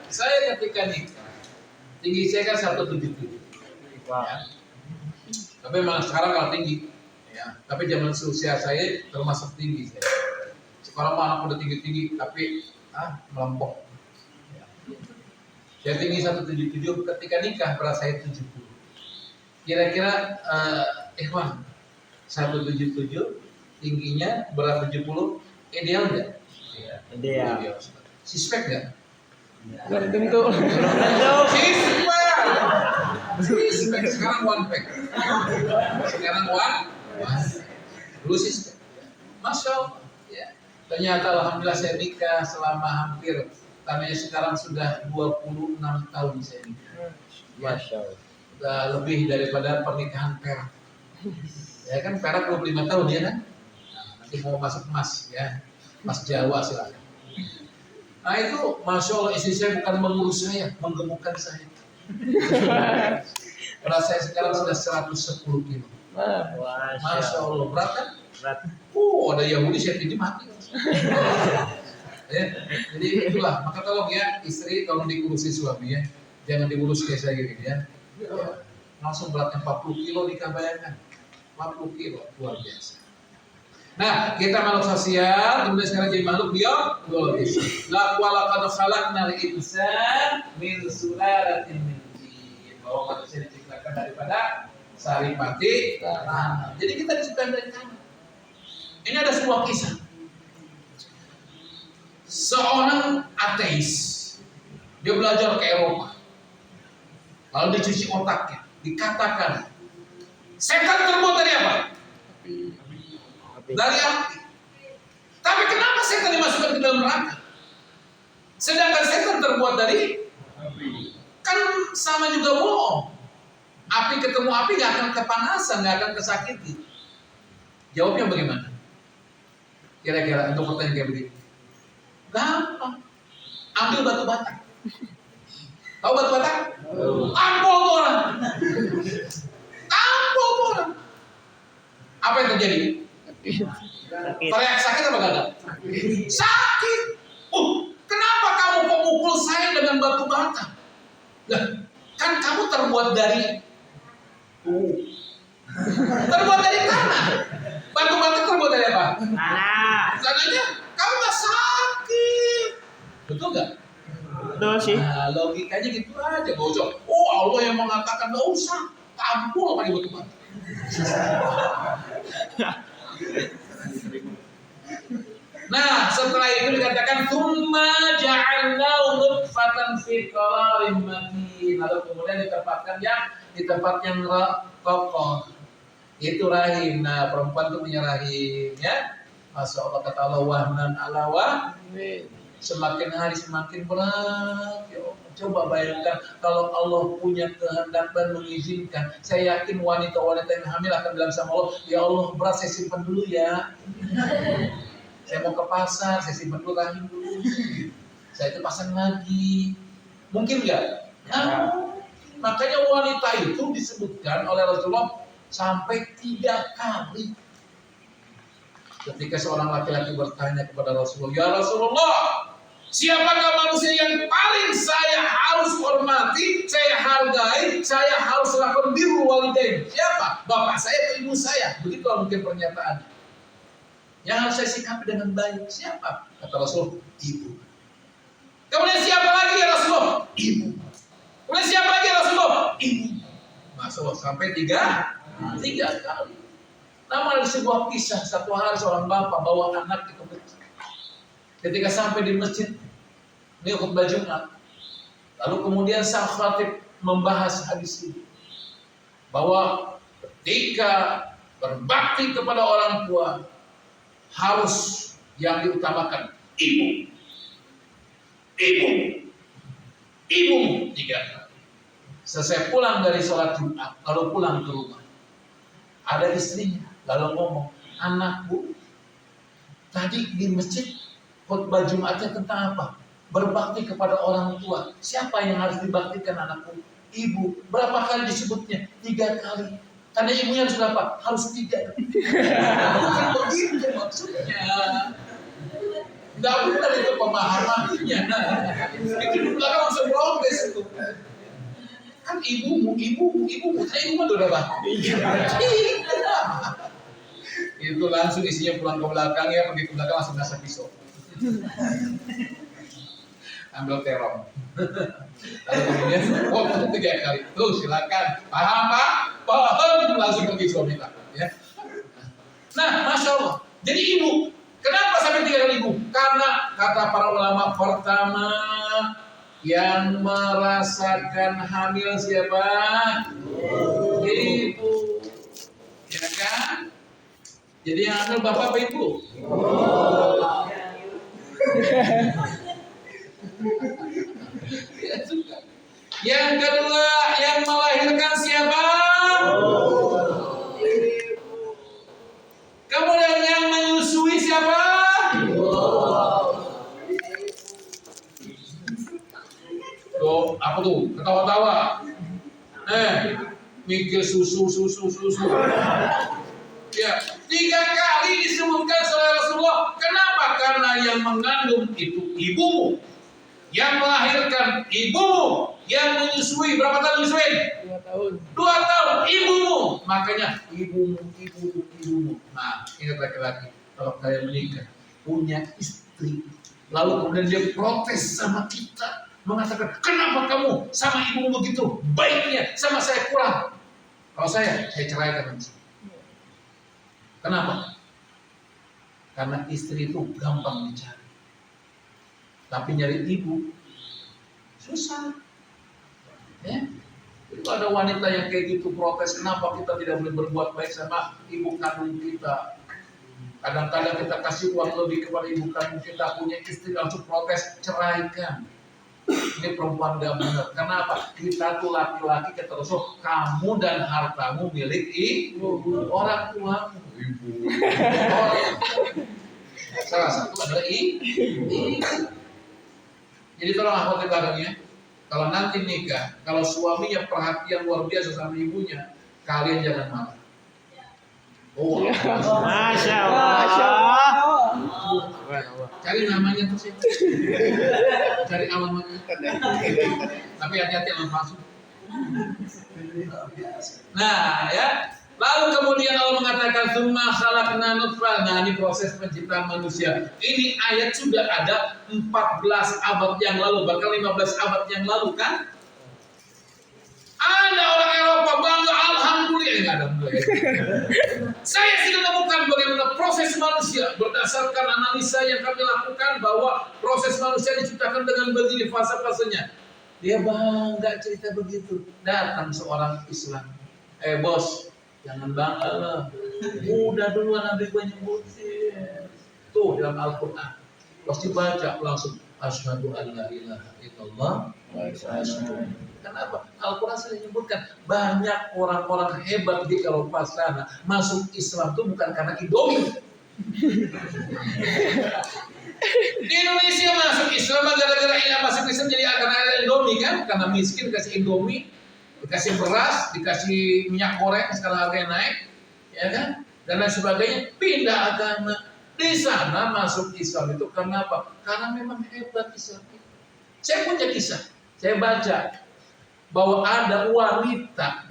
Saya ketika nikah, tinggi saya kan 177. Ya. Tapi memang sekarang kalau tinggi, ya. Tapi zaman usia saya termasuk tinggi saya. Sekarang mah anak udah tinggi-tinggi, tapi melampau. Ya. Saya tinggi 177, ketika nikah berat saya 70. Kira-kira Ikhwan 177 tingginya berat 70 ideal nggak? Ideal. Suspek nggak? Belum tentu. Suspek. Sekarang one pack. Sekarang one. Dulu suspek. Masya Allah. Ya. Ternyata alhamdulillah saya nikah selama hampir, tadinya sekarang sudah 26 tahun saya nikah. Masya Allah. Sudah lebih daripada pernikahan perak. Ya kan perak 25 tahun ya kan? Nah, nanti mau masuk emas ya. Emas Jawa silakan. Nah itu Masya Allah, istri saya bukan mengurus saya, menggemukkan saya. Berat saya sekarang sudah 110 kilo. Masya Allah, berat kan? Berat. Ada Yahudi saya pinjam mati. Ya, jadi itulah, maka tolong ya istri, tolong dikurusi suami ya. Jangan diurus kayak saya gitu ya. Langsung beratnya 40 kilo nikah, bayangkan. 40 kilo, luar biasa. Nah, kita makhluk sosial, kemudian sekarang jadi makhluk biologis. Laqad khalaqnal insana min sulalatin min tin. Bahwa manusia diciptakan daripada saripati tanah. Jadi kita diciptakan dari tanah. Ini ada sebuah kisah. Seorang ateis, dia belajar ke Eropa. Lalu dicuci otaknya, dikatakan, setan terbuat dari apa? Dari api. Tapi kenapa setan dimasukkan ke dalam neraka? Sedangkan setan terbuat dari api. Kan sama juga bohong. Api ketemu api gak akan kepanasan, gak akan kesakiti. Jawabnya bagaimana? Kira-kira untuk pertanyaan kayak begini. Gampang. Ambil batu bata. Tahu batu bata? Tampol orang. Tampol orang. Apa yang terjadi? Sakit. Teriak sakit apa kagak? Sakit. Kenapa kamu pemukul saya dengan batu bata? Lah, kan kamu terbuat dari tanah. Batu bata terbuat dari apa? Tanah. Tanahnya kamu nggak sakit. Betul nggak? Betul sih. Nah, logikanya gitu aja, bocor. Oh, Allah yang mengatakan nggak usah tampul pakai batu bata. Nah, setelah itu dikatakan tsumma ja'alnahu nutfatan fi qararin makin. Lalu kemudian ditempatkan di tempat yang kokoh. Itu rahim. Nah, perempuan itu punya rahim, ya. Masya Allah, kata Allah, wahnan ala wahnin. Semakin hari semakin berat. Ya Allah, coba bayangkan kalau Allah punya kehendak dan mengizinkan. Saya yakin wanita-wanita yang hamil akan bilang sama Allah, ya Allah, berat saya simpan dulu ya. Saya mau ke pasar, saya simpan dulu rahim dulu. Saya itu pasang lagi. Mungkin nggak? Nah, makanya wanita itu disebutkan oleh Rasulullah sampai 3 kali. Ketika seorang laki-laki bertanya kepada Rasulullah, ya Rasulullah, siapakah manusia yang paling saya harus hormati, saya hargai, saya harus lakukan birrul walidain? Siapa? Bapak saya atau ibu saya? Begitulah mungkin pernyataannya. Yang harus saya sikapi dengan baik. Siapa? Kata Rasul, ibu. Kemudian siapa lagi ya Rasulullah? Ibu. Kemudian siapa lagi ya Rasulullah? Ibu. Masya Allah, sampai 3 kali. Namun ada sebuah kisah, satu hari seorang bapak bawa anak ke masjid. Ketika sampai di masjid, ini khutbah Jumat. Lalu kemudian sang khatib membahas hadis ini. Bahwa ketika berbakti kepada orang tua, harus yang diutamakan ibu. 3 kali. Selesai pulang dari sholat Jumat, lalu pulang ke rumah, ada istrinya, lalu ngomong, anakku, tadi di masjid khutbah Jumatnya tentang apa? Berbakti kepada orang tua. Siapa yang harus dibaktikan anakku? Ibu. Berapa kali disebutnya? 3 kali. Karena ibunya harus berapa? Harus 3. Bukan begitu maksudnya. Tidak benar itu pemahamannya. Itu di belakang langsung protes itu. Kan ibumu. Saya ibu mah udah berapa? Itu langsung isinya pulang ke belakang, ya pergi ke belakang langsung ngasih pisau. Ambil terong. Lalu kemudian potong 3 kali. Tuh silakan. Paham Pak? Paham. Langsung pergi suami tak. Ya. Nah, Masya Allah. Jadi ibu. Kenapa sampai 3 kali ibu? Karena kata para ulama, pertama yang merasakan hamil siapa? Ibu. Ya kan? Jadi yang hamil bapak apa ibu? Yang kedua, yang melahirkan siapa? Kemudian yang menyusui siapa? Tuh, apa tuh? Ketawa-tawa. Mikir susu. Ya, 3 kali disebutkan oleh Rasulullah. Kenapa? Karena yang mengandung itu ibumu, yang melahirkan ibumu, yang menyusui berapa tahun menyusui? 2 tahun. 2 tahun ibumu. Makanya ibumu. Nah, ingat laki-laki, kalau kalian menikah, punya istri, lalu kemudian dia protes sama kita, mengatakan, kenapa kamu sama ibumu begitu baiknya, sama saya kurang? Kalau saya ceraikan langsung. Kenapa? Karena istri itu gampang dicari, tapi nyari ibu susah. Ya? Itu ada wanita yang kayak gitu protes, kenapa kita tidak boleh berbuat baik sama ibu kandung kita? Kadang-kadang kita kasih uang lebih kepada ibu kandung kita, punya istri langsung protes, ceraikan. Ini perempuan gak benar. Kenapa? Kita tuh laki-laki kata Rasul, kamu dan hartamu milik ibu, orang tuamu. Ibu. Salah satu adalah ibu. Jadi tolong akhwat belakangnya, kalau nanti nikah, kalau suaminya perhatian luar biasa sama ibunya, kalian jangan marah. Oh, Masya Masya Allah. Allah. cari namanya tuh sih. Cari alamatnya. Tapi hati-hati alamat palsu. Nah, ya. Lalu kemudian Allah mengatakan summa khalaqna nutfah. Nah, ini proses penciptaan manusia. Ini ayat sudah ada 14 abad yang lalu, bahkan 15 abad yang lalu kan? Ada orang Eropa bangga, alhamdulillah, enggak ada mulai. Saya sudah menemukan bagaimana proses manusia berdasarkan analisa yang kami lakukan bahwa proses manusia diciptakan dengan begini fase-fasenya. Dia bangga cerita begitu. Datang seorang Islam. Bos, jangan bangga lah. Udah duluan Nabi gue nyebutin. Tuh dalam Al-Quran. Pas dibaca langsung asyhadu an la ilaha illallah wa asyhadu. Kenapa? Al-Quran sudah menyebutkan banyak orang-orang hebat di Eropa sana masuk Islam itu bukan karena Indomie. Di Indonesia masuk Islam gara-gara masuk Islam jadi karena Indomie kan? Karena miskin dikasih Indomie, dikasih beras, dikasih minyak goreng sekarang harganya naik, ya kan? Dan lain sebagainya, pindah agama. Di sana masuk Islam itu karena apa? Karena memang hebat Islam itu. Saya punya kisah, saya baca bahwa ada wanita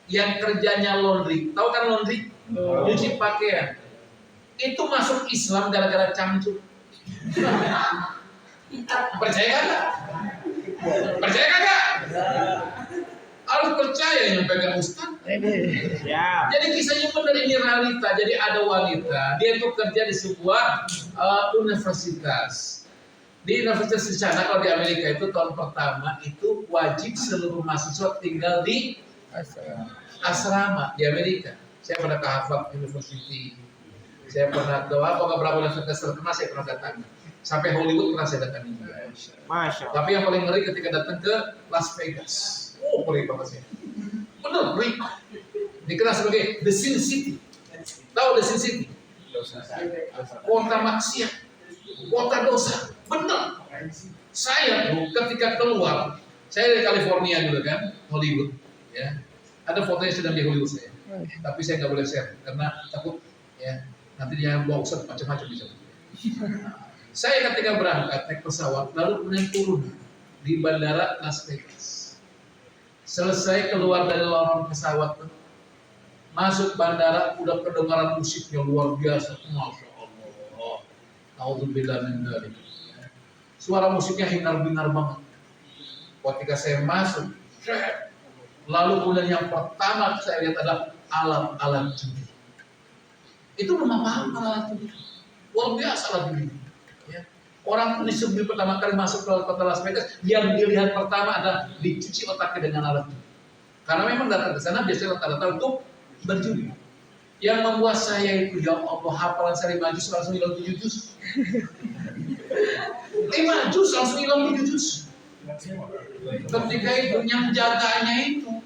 yang kerjanya laundry, tahu kan laundry? Cuci pakaian. Itu masuk Islam gara-gara cangcut. Percaya kagak? Percaya kagak? Harus percaya yang pegang Ustaz. Ya. Jadi kisahnya benar, ini realita. Jadi ada wanita, dia itu kerja di sebuah universitas. Di universitas di sana, kalau di Amerika itu tahun pertama itu wajib seluruh mahasiswa tinggal di asrama di Amerika. Saya pernah ke Harvard University, saya pernah ke beberapa universitas terkenal, saya pernah datang. Sampai Hollywood pernah saya datang. Masya Allah. Tapi yang paling ngeri ketika datang ke Las Vegas. Oh, ngeri banget sih. Bener, ngeri. Dikenal sebagai The Sin City. Tahu The Sin City? Kota maksiat, kota dosa. Bener. Saya ketika keluar, saya dari California dulu kan, Hollywood. Ya, ada fotonya sedang di Hollywood saya. Tapi saya nggak boleh share karena takut ya nanti dia bawa usaha macam-macam bisa. Saya ketika berangkat naik pesawat, lalu kemudian turun di bandara Las Vegas. Selesai keluar dari lorong pesawat, masuk bandara, udah kedengaran musiknya luar biasa, masya Allah. Alhamdulillah min dzalik. Suara musiknya hingar-bingar banget. Ketika saya masuk, lalu kemudian yang pertama saya lihat adalah alat-alat judi. Itu rumah mahal alat judi, luar biasa alat judi. Ya. Orang disebut pertama kali masuk ke kota Las Vegas, yang dilihat pertama adalah dicuci otaknya dengan alat judi. Karena memang datang ke sana biasanya rata-rata untuk berjudi. Yang membuat saya itu, ya Allah, hafalan saya 5 juz langsung hilang 7 juz. 5 juz langsung hilang 7 juz. Ketika itu yang jaganya itu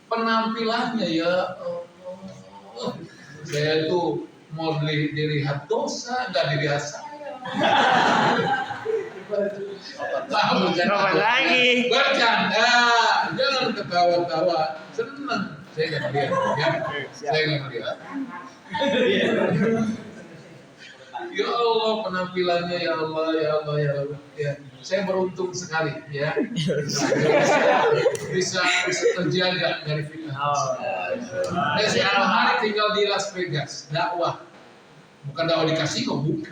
penampilannya, ya Allah, saya itu mau dilihat dosa, nggak dilihat saya. Apa lagi? Bercanda, jangan ketawa-tawa, senang. Saya nggak melihat, ya. Saya nggak melihat. Ya Allah, penampilannya, ya Allah, ya Allah, ya Allah. Ya, saya beruntung sekali, ya. Bisa terjaga dari fitnah. Saya setiap hari tinggal di Las Vegas, dakwah. Bukan dakwah di kasino, bukan.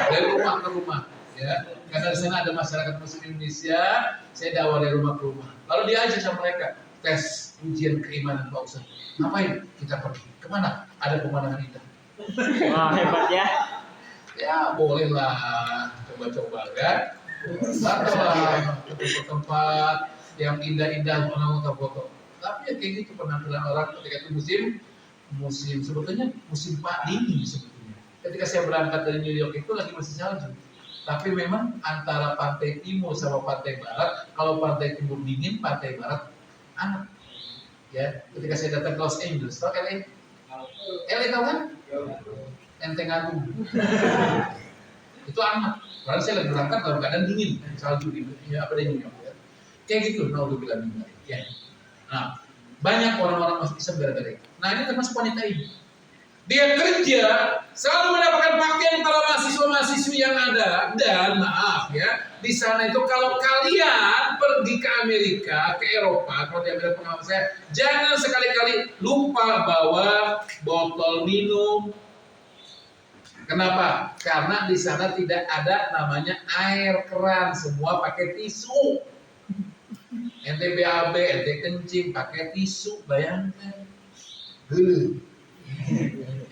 Dari rumah ke rumah, ya. Karena di sana ada masyarakat Muslim Indonesia, saya dakwah dari rumah ke rumah. Lalu diajak sama mereka tes ujian keimanan Pak Ustaz. Ngapain? Kita pergi. Kemana? Ada pemandangan indah. Wah, hebat ya. Ya bolehlah, coba-coba kan. Ataulah ke tempat yang indah-indah orang foto-foto. Tapi ya kayak gitu penampilan orang ketika itu musim sebetulnya musim dingin sebetulnya. Ketika saya berangkat dari New York itu lagi masih salju. Tapi memang antara pantai timur sama pantai barat, kalau pantai timur dingin, pantai barat hangat. Ya, ketika saya datang ke Los Angeles, tau LA? LA tau kan? Enteng Agung. Itu hangat. Karena saya lagi berangkat dalam keadaan dingin, salju di New York. Ya. Kayak gitu, naudzubillah min dzalik. Ya. Nah, banyak orang-orang masuk Islam gara-gara itu. Nah, ini termasuk wanita ini. Dia kerja selalu mendapatkan pakaian para mahasiswa-mahasiswa yang ada. Dan maaf ya, di sana itu kalau kalian pergi ke Amerika, ke Eropa, kalau di Amerika pengalaman saya, jangan sekali-kali lupa bawa botol minum. Kenapa? Karena di sana tidak ada namanya air keran, semua pakai tisu. Ente BAB, ente kencing, pakai tisu, bayangkan.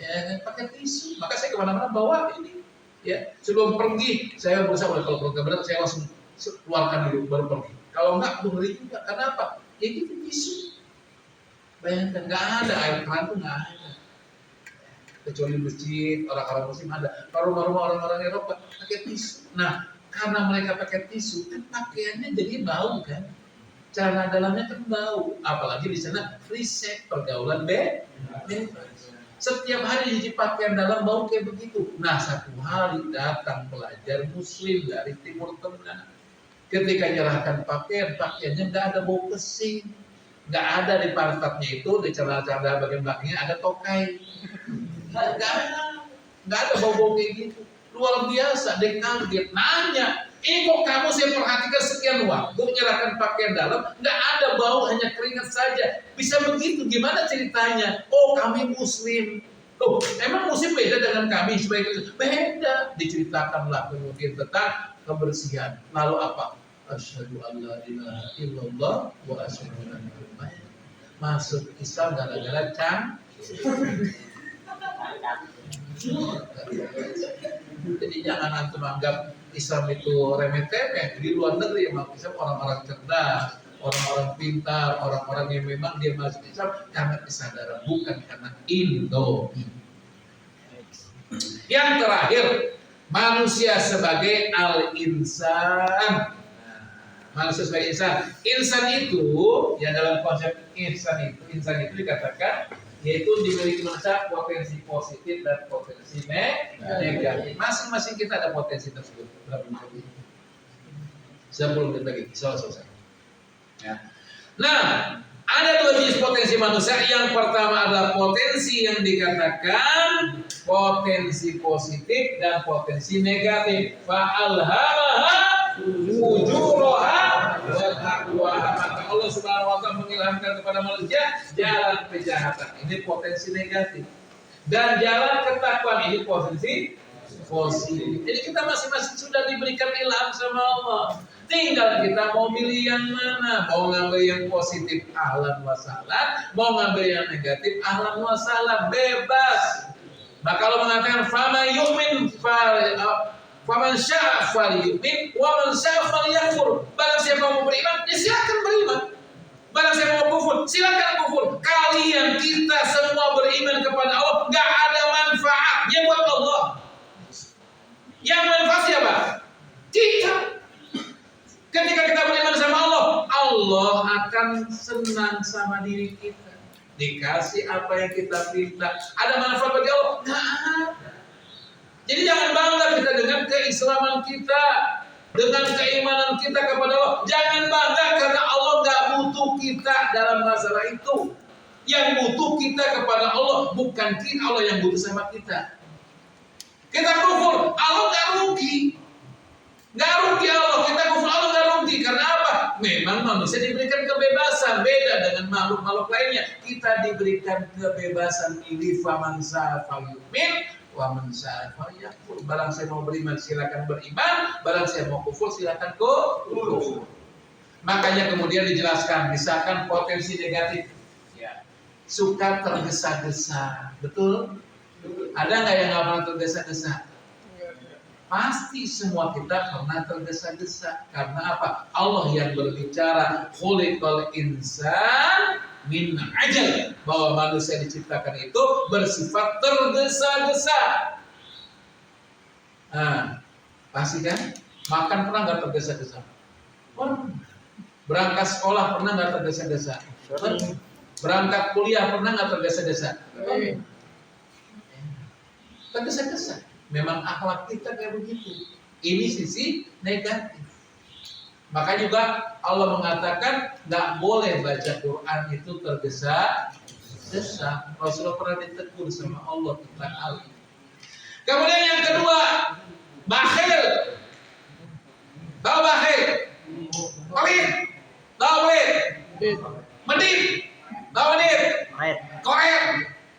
Ya, pakai tisu. Maka saya kemana-mana bawa ini. Ya, sebelum pergi saya berusaha kalau program berat saya langsung keluarkan dulu baru pergi. Kalau enggak, beli juga. Kenapa? Ya gitu tisu. Bayangkan nggak ada air keran tuh nggak ada. Kecuali masjid orang-orang muslim ada. Rumah-rumah orang-orang Eropa pakai tisu. Nah, karena mereka pakai tisu, kan pakaiannya jadi bau kan. Celana dalamnya kan bau. Apalagi di sana riset pergaulan bebas. Setiap hari cuci pakaian dalam bau kayak begitu. Nah, satu hari datang pelajar muslim dari Timur Tengah. Ketika nyerahkan pakaiannya nggak ada bau pesing. Nggak ada di pantatnya itu, di celana bagian belakangnya ada tokai. Nggak ada bau-bau kayak gitu. Luar biasa, dia kaget. Nanya, ini kok kamu saya perhatikan sekian waktu menyerahkan pakaian dalam, nggak ada bau, hanya keringat saja. Bisa begitu, gimana ceritanya? Oh, kami muslim. Oh, emang muslim beda dengan kami? Beda. Diceritakanlah kemudian tentang kebersihan. Lalu apa? Asyhadu an la ilaha illallah wa asyhadu anna Muhammadan. Masuk Islam gara-gara Jadi jangan antum anggap Islam itu remeh-temeh. Di luar negeri memang Islam orang-orang cerdas, orang-orang pintar, orang-orang yang memang dia masuk Islam karena kesadaran, bukan karena Indo. Yang terakhir, manusia sebagai al-insan. Manusia sebagai insan. Insan itu, ya dalam konsep insan itu dikatakan yaitu dimiliki manusia potensi positif dan potensi negatif. Masing-masing kita ada potensi tersebut. 10 menit lagi, selesai. Ya. Nah, ada dua jenis potensi manusia. Yang pertama adalah potensi yang dikatakan potensi positif dan potensi negatif. Fa'alhamaha fujuraha wa taqwaha. Maka Allah Subhanahu wa taala mengilhamkan kepada manusia jalan kejahatan. Ini potensi negatif. Dan jalan ketakwaan ini potensi positif. Jadi kita masing-masing sudah diberikan ilham sama Allah. Tinggal kita mau pilih yang mana. Mau ngambil yang positif, ahlan wa sahlan. Mau ngambil yang negatif, ahlan wa sahlan. Bebas. Maka Allah mengatakan faman yu'min faman syaa falyu'min wa man syaa falyakfur. Barang siapa mau beriman, ya silakan beriman. Barang siapa mau kufur, silakan kufur. Kalian kita semua beriman kepada Allah, enggak ada manfaatnya buat Allah. Yang manfaat siapa? Kita. Ketika kita beriman sama Allah, Allah akan senang sama diri kita. Dikasih apa yang kita minta. Ada manfaat bagi Allah? Nggak ada. Jadi jangan bangga kita dengan keislaman kita, dengan keimanan kita kepada Allah. Jangan bangga karena Allah nggak butuh kita dalam masalah itu. Yang butuh kita kepada Allah, bukan kita Allah yang butuh sama kita. Kita kufur, Allah nggak rugi. Nggak rugi Allah, kita kufur Allah nggak rugi. Karena apa? Memang manusia diberikan kebebasan, beda dengan makhluk-makhluk lainnya. Kita diberikan kebebasan pilih faman syaa falyu'min wa man syaa falyakfur. Barang saya mau beriman silakan beriman, barang saya mau kufur silakan kufur. Makanya kemudian dijelaskan misalkan potensi negatif. Ya. Suka tergesa-gesa, betul? Ada nggak yang nggak pernah tergesa-gesa? Pasti semua kita pernah tergesa-gesa. Karena apa? Allah yang berbicara khuliqal insan min ajal, bahwa manusia diciptakan itu bersifat tergesa-gesa. Nah, pasti kan? Makan pernah nggak tergesa-gesa? Berangkat sekolah pernah nggak tergesa-gesa? Berangkat kuliah pernah nggak tergesa-gesa? Tergesa-gesa. Memang akhlak kita kayak begitu. Ini sisi negatif. Maka juga Allah mengatakan nggak boleh baca Quran itu tergesa. Dosa. Rasulullah pernah ditegur sama Allah tentang hal ini. Kemudian yang kedua, bakhil. Tahu bakhil? Pelit. Tahu pelit? Medit. Tahu medit? Right. Koret.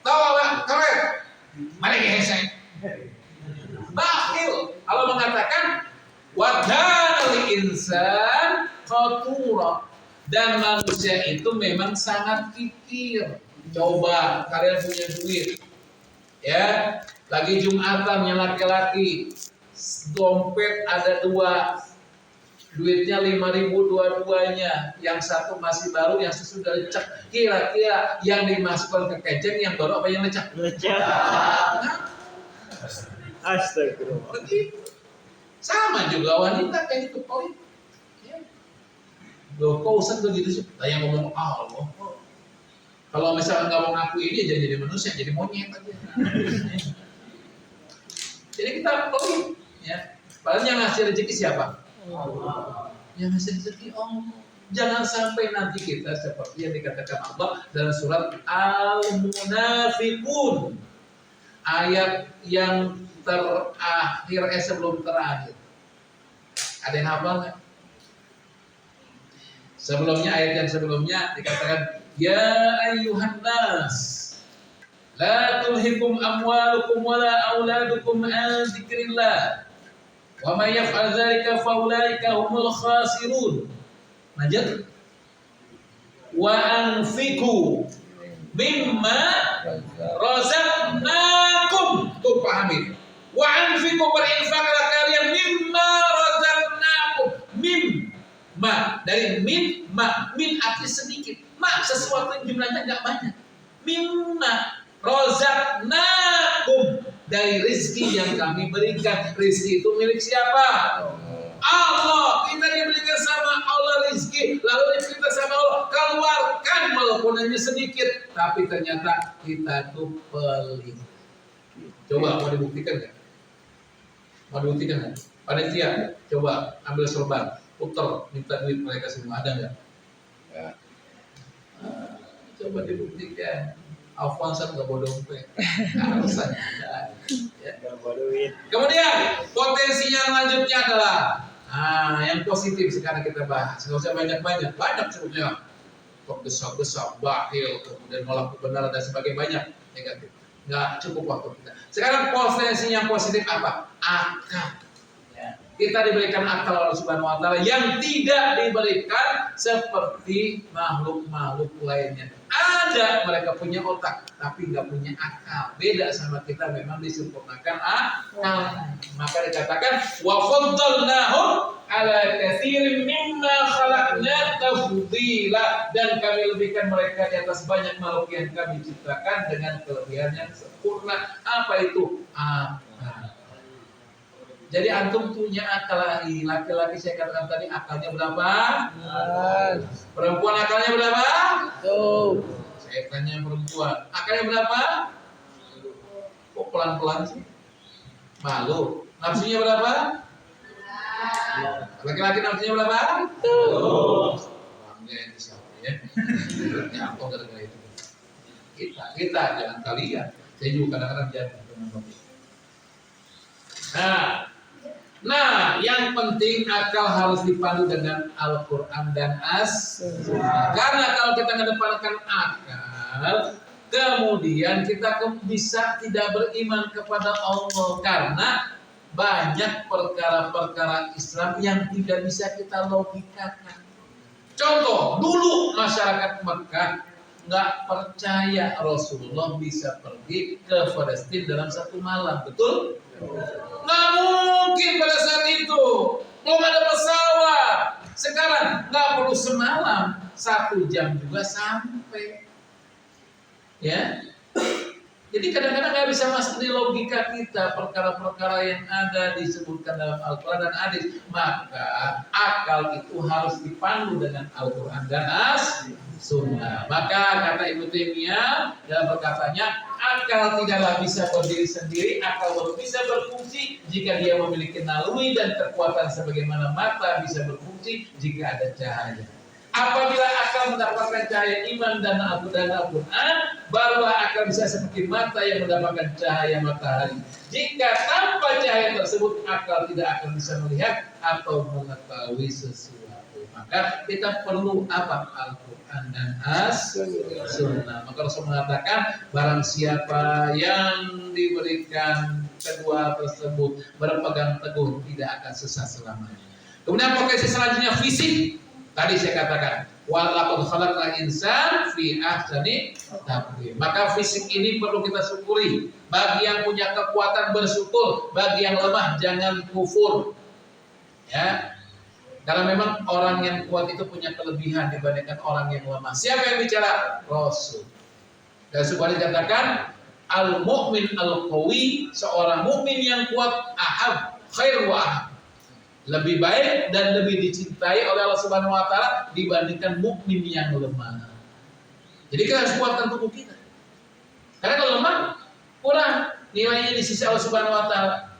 Tahu apa? Koret. Mari gesek. Bakhil. Allah mengatakan wadanal insan qatura, dan manusia itu memang sangat kikir. Coba kalian punya duit, ya, lagi Jumatan yang laki-laki, dompet ada 2, duitnya 5.000 dua-duanya, yang satu masih baru, yang sudah lecek. Kira-kira yang dimasukkan ke kejeng yang baru apa yang lecek? Lecek. Astagfirullah. Begitu. Sama juga wanita kayak itu poin. Ya. Loh, kok Ustaz begitu sih? Saya ngomong Allah. Kalau misalnya nggak mau ngaku ini, jadi manusia, jadi monyet aja. Jadi kita poin. Ya. Padahal yang ngasih rezeki siapa? Allah. Yang ngasih rezeki Allah. Jangan sampai nanti kita seperti yang dikatakan Allah dalam surat Al-Munafiqun, ayat yang terakhir, sebelum terakhir. Ada yang hafal nggak? Sebelumnya, ayat yang sebelumnya dikatakan, ya ayyuhan nas, la tulhikum amwalukum wala auladukum an dzikrillah, wa may yaf'al dzalika fa ulaika humul khasirun. Lanjut. Wa anfiqu mimma razaqnakum. Tuh pahami. Wa anfiqu, berinfaklah kalian mimma razaqnakum. Mimma, dari mimma, min arti sedikit, ma sesuatu yang jumlahnya enggak banyak. Mimma razaqnakum, dari rezeki yang kami berikan. Rezeki itu milik siapa? Allah. Kita diberikan sama Allah rezeki, lalu kita sama Allah keluarkan walaupun hanya sedikit, tapi ternyata kita tuh pelit. Coba mau dibuktikan nggak? Mau dibuktikan nggak? Panitia, coba ambil sorban, puter, minta duit mereka semua, ada nggak? Coba dibuktikan. Alfonso nggak bawa dompet, alasan ya. Kemudian potensi yang lanjutnya adalah yang positif. Sekarang kita bahas, nggak usah banyak-banyak, banyak sebetulnya. Besar-besar, bakhil, kemudian nolak kebenaran dan sebagainya, banyak negatif. Nggak cukup waktu kita. Sekarang potensi yang positif apa? Akal. Ya. Kita diberikan akal oleh Subhanahu Wa Taala yang tidak diberikan seperti makhluk-makhluk lainnya. Ada, mereka punya otak, tapi nggak punya akal. Beda sama kita, memang disempurnakan akal. Maka dikatakan wa faddalnahum ala katsirin mimma khalaqna tafdila, dan kami lebihkan mereka di atas banyak makhluk yang kami ciptakan dengan kelebihan yang sempurna. Apa itu? Akal. Jadi antum punya akal. Laki-laki saya katakan tadi akalnya berapa? Perempuan akalnya berapa? Saya tanya perempuan, akalnya berapa? Kok pelan-pelan sih? Malu. Nafsunya berapa? Laki-laki nafsunya berapa? Bangga itu siapa ya? Nyampe gara-gara itu. Kita jangan kalian. Saya juga kadang-kadang jangan. Nah, yang penting akal harus dipandu dengan Al-Quran dan As-Sunnah. Karena kalau kita mengedepankan akal, kemudian kita bisa tidak beriman kepada Allah, karena banyak perkara-perkara Islam yang tidak bisa kita logikakan. Contoh, dulu masyarakat Mekah nggak percaya Rasulullah bisa pergi ke Palestina dalam satu malam, betul? Nggak mungkin pada saat itu, belum ada pesawat. Sekarang nggak perlu semalam, 1 jam juga sampai. Ya, jadi kadang-kadang nggak bisa masuk di logika kita perkara-perkara yang ada disebutkan dalam Al-Quran dan hadis. Maka akal itu harus dipandu dengan Al-Quran dan As-Sunnah. Maka kata Ibnu Taimiyah dalam perkataannya, akal tidaklah bisa berdiri sendiri. Akal baru bisa berfungsi jika dia memiliki naluri dan kekuatan, sebagaimana mata bisa berfungsi jika ada cahaya. Apabila akal mendapatkan cahaya iman dan Al-Quran, barulah akal bisa seperti mata yang mendapatkan cahaya matahari. Jika tanpa cahaya tersebut, akal tidak akan bisa melihat atau mengetahui sesuatu. Maka kita perlu apa? Al-Quran dan As-Sunnah. Maka Rasul mengatakan, barang siapa yang diberikan kedua tersebut berpegang teguh tidak akan sesat selamanya. Kemudian potensi selanjutnya fisik. Tadi saya katakan, walaqad khalaqal insan fi ahsani taqwim. Maka fisik ini perlu kita syukuri. Bagi yang punya kekuatan bersyukur, bagi yang lemah jangan kufur. Ya. Karena memang orang yang kuat itu punya kelebihan dibandingkan orang yang lemah. Siapa yang bicara? Rasul. Dan sebenarnya dikatakan al-mu'min al-qawi, seorang mukmin yang kuat ahab khair wa ahab. Lebih baik dan lebih dicintai oleh Allah Subhanahu wa taala dibandingkan mukmin yang lemah. Jadi kita harus kuatkan tubuh kita. Karena kalau lemah kurang nilainya di sisi Allah Subhanahu wa taala.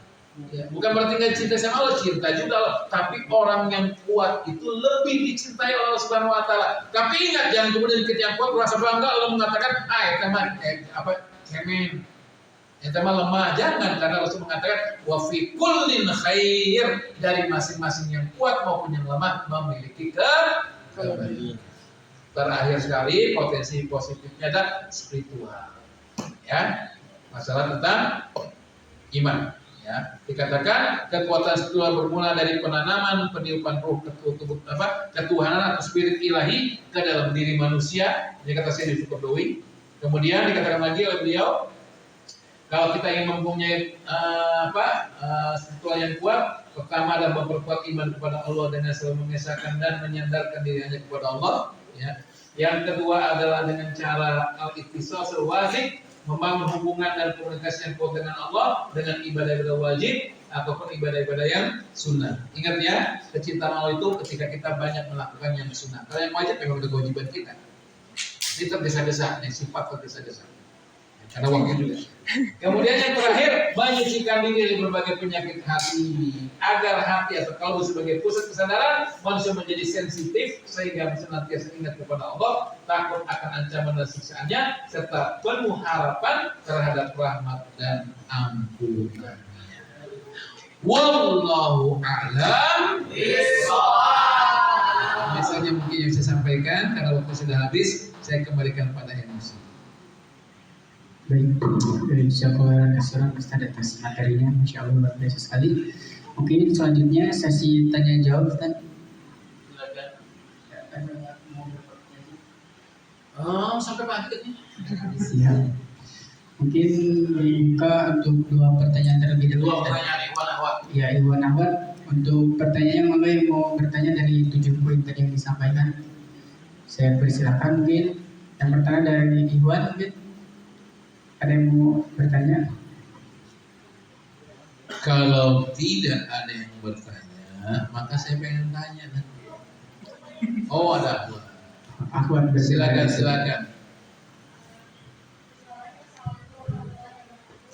Ya, bukan berarti nggak cinta sama Allah, cinta juga Allah. Tapi orang yang kuat itu lebih dicintai oleh Allah Subhanahu wa taala. Tapi ingat, jangan kemudian kita yang kuat merasa bangga Allah mengatakan, cemen. Yang mah lemah, jangan, karena Rasul mengatakan wa fi kullin khair, dari masing-masing yang kuat maupun yang lemah memiliki kebaikan. Terakhir sekali potensi positifnya adalah spiritual. Ya, masalah tentang iman. Ya, dikatakan kekuatan spiritual bermula dari penanaman peniupan ruh ketuhanan atau spirit ilahi ke dalam diri manusia. Ini kata saya Dwi. Kemudian dikatakan lagi oleh beliau, kalau kita ingin mempunyai spiritual yang kuat, pertama adalah memperkuat iman kepada Allah dengan selalu mengesahkan dan menyandarkan diri hanya kepada Allah. Ya. Yang kedua adalah dengan cara al-ittisal wajib, membangun hubungan dan komunikasi yang kuat dengan Allah dengan ibadah-ibadah wajib ataupun ibadah-ibadah yang sunnah. Ingat ya, kecintaan Allah itu ketika kita banyak melakukan yang sunnah. Kalau yang wajib memang udah kewajiban kita. Ini tergesa-gesa, ini sifat tergesa-gesa. Karena waktu juga. Kemudian yang terakhir, menyucikan diri dari berbagai penyakit hati, agar hati atau kalbu sebagai pusat kesadaran manusia menjadi sensitif sehingga senantiasa ingat kepada Allah, takut akan ancaman dan siksaannya, serta penuh harapan terhadap rahmat dan ampunan. Wallahu a'lam bishawab. Misalnya mungkin yang saya sampaikan karena waktu sudah habis, saya kembalikan pada emosi. Baik, Syukur Ustaz atas materinya, Masya Allah luar biasa sekali. Mungkin selanjutnya sesi tanya jawab, Ustaz. Oh, sampai pagi. Siap. Mungkin dibuka untuk dua pertanyaan terlebih dahulu. Dua pertanyaan Iwan Ahwat. Ya, Iwan Ahwat. Untuk pertanyaan yang mau bertanya dari 7 poin tadi yang disampaikan, saya persilakan. Mungkin yang pertama dari Iwan, mungkin ada yang mau bertanya? Kalau tidak ada yang bertanya, maka saya pengen tanya. Oh, ada. Ahwat, Silakan.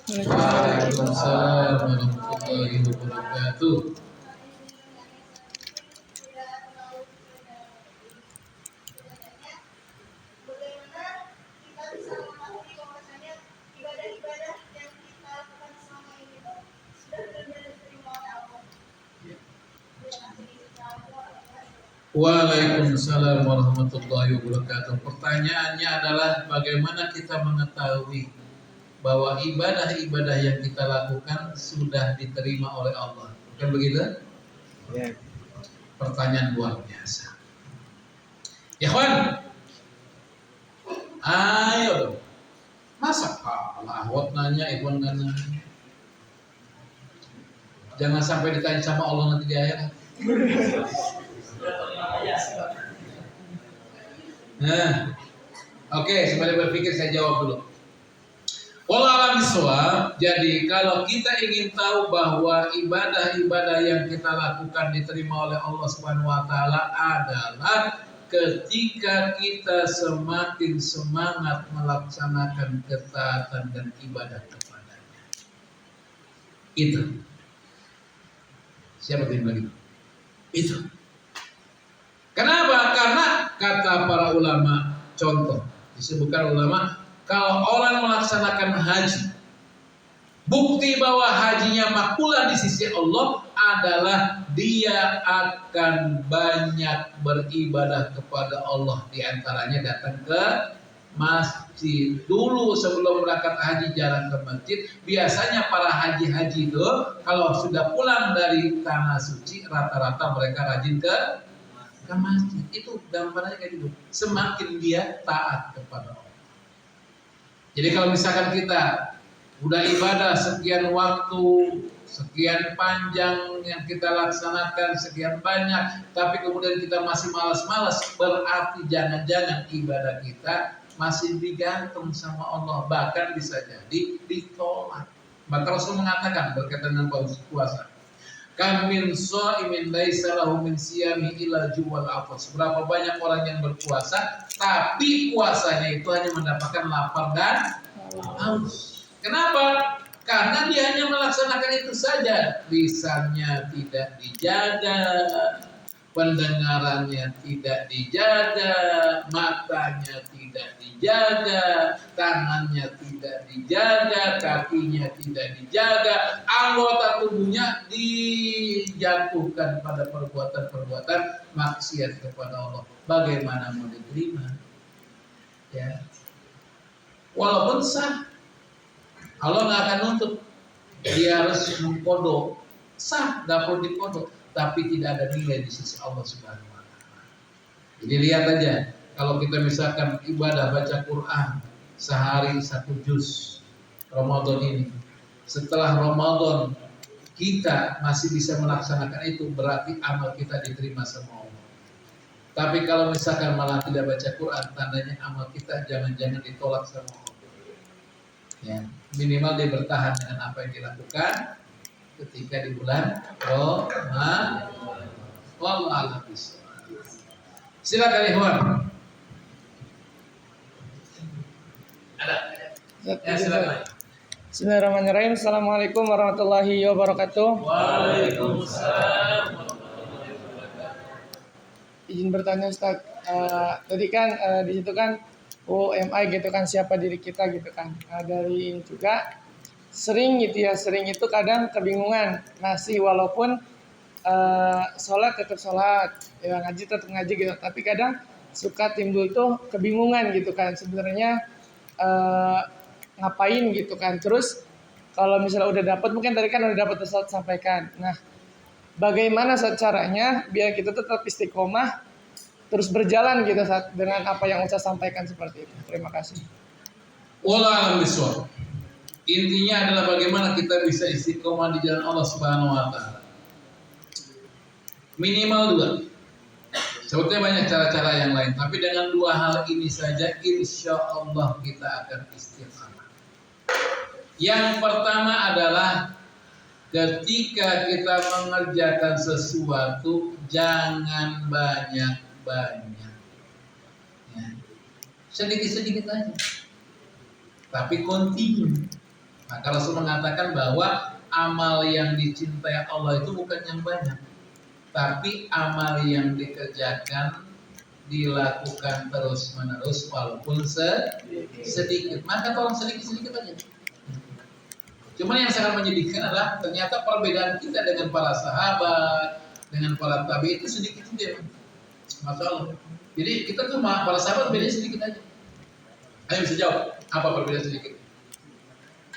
Waalaikumsalam warahmatullahi wabarakatuh. Waalaikumsalam warahmatullahi wabarakatuh. Pertanyaannya adalah bagaimana kita mengetahui bahwa ibadah-ibadah yang kita lakukan sudah diterima oleh Allah. Bukan begitu? Ya. Pertanyaan luar biasa. Ya kawan, ayo dong. Masa kalah Ahwat nanya, Iwan nanya. Jangan sampai ditanya sama Allah nanti di akhirat. Nah, oke, sembari berpikir saya jawab dulu. Wallahualam bishawab. Jadi kalau kita ingin tahu bahwa ibadah-ibadah yang kita lakukan diterima oleh Allah Subhanahu wa taala adalah ketika kita semakin semangat melaksanakan ketaatan dan ibadah kepadanya. Itu. Siapa yang bilang itu? Itu. Kenapa? Karena kata para ulama, contoh disebutkan ulama, kalau orang melaksanakan haji, bukti bahwa hajinya makbulah di sisi Allah adalah dia akan banyak beribadah kepada Allah. Di antaranya datang ke masjid. Dulu sebelum berangkat haji jarang ke masjid. Biasanya para haji-haji itu kalau sudah pulang dari tanah suci rata-rata mereka rajin ke masjid. Itu gambarannya kayak gitu. Semakin dia taat kepada Allah. Jadi kalau misalkan kita udah ibadah sekian waktu, sekian panjang yang kita laksanakan, sekian banyak, tapi kemudian kita masih malas-malas, berarti jangan-jangan ibadah kita masih digantung sama Allah, bahkan bisa jadi ditolak. Maka Rasul mengatakan berkaitan dengan puasa, kam min shaimin laisa lahu min siyami illa juwal afas. Berapa banyak orang yang berpuasa tapi puasanya itu hanya mendapatkan lapar dan haus. Kenapa? Karena dia hanya melaksanakan itu saja. Lisannya tidak dijaga, pendengarannya tidak dijaga, matanya tidak dijaga, tangannya tidak dijaga, kakinya tidak dijaga, anggota tubuhnya dijatuhkan pada perbuatan-perbuatan maksiat kepada Allah. Bagaimana mau diterima? Ya. Walaupun sah, Allah nggak akan nuntut, dia harus mengkodok, sah, nggak perlu dikodok, tapi tidak ada nilai di sisi Allah Subhanahu Wa Taala. Jadi lihat aja, kalau kita misalkan ibadah baca Quran sehari 1 juz Ramadan ini, setelah Ramadan kita masih bisa melaksanakan itu, berarti amal kita diterima sama Allah. Tapi kalau misalkan malah tidak baca Quran, tandanya amal kita jangan-jangan ditolak sama Allah. Ya, minimal dia bertahan dengan apa yang dilakukan ketika di bulan Ramadan. Wallahu a'lam bishawab. Silakan Ikhwan. Ada? Ya, silakan. Bismillahirrahmanirrahim. Assalamualaikum warahmatullahi wabarakatuh. Waalaikumsalam. Izin bertanya Ustaz, tadi kan di situ kan UMI gitu kan, siapa diri kita gitu kan. Dari ini juga sering gitu ya, sering itu kadang kebingungan masih walaupun sholat tetap sholat, ya ngaji tetap ngaji gitu, tapi kadang suka timbul tuh kebingungan gitu kan sebenarnya ngapain gitu kan. Terus kalau misalnya udah dapat, mungkin tadi kan udah dapat Ustaz sampaikan. Nah, bagaimana caranya biar kita tetap istiqomah terus berjalan gitu saat dengan apa yang Ustaz sampaikan seperti itu. Terima kasih. Wallahu a'lam bishawab. Intinya adalah bagaimana kita bisa istiqomah di jalan Allah Subhanahu Wa Taala. Minimal 2. Sebetulnya banyak cara-cara yang lain, tapi dengan 2 hal ini saja insya Allah kita akan istiqomah. Yang pertama adalah ketika kita mengerjakan sesuatu jangan banyak. Ya. Sedikit-sedikit aja, tapi kontinu. Maka Rasul mengatakan bahwa amal yang dicintai Allah itu bukan yang banyak, tapi amal yang dikerjakan dilakukan terus-menerus walaupun sedikit. Maka tolong sedikit-sedikit aja. Cuma yang sangat menyedihkan adalah ternyata perbedaan kita dengan para sahabat, dengan para tabi itu sedikit saja. Masalah. Jadi kita tuh para sahabat bedanya sedikit aja. Ayo bisa jawab apa perbedaan sedikit?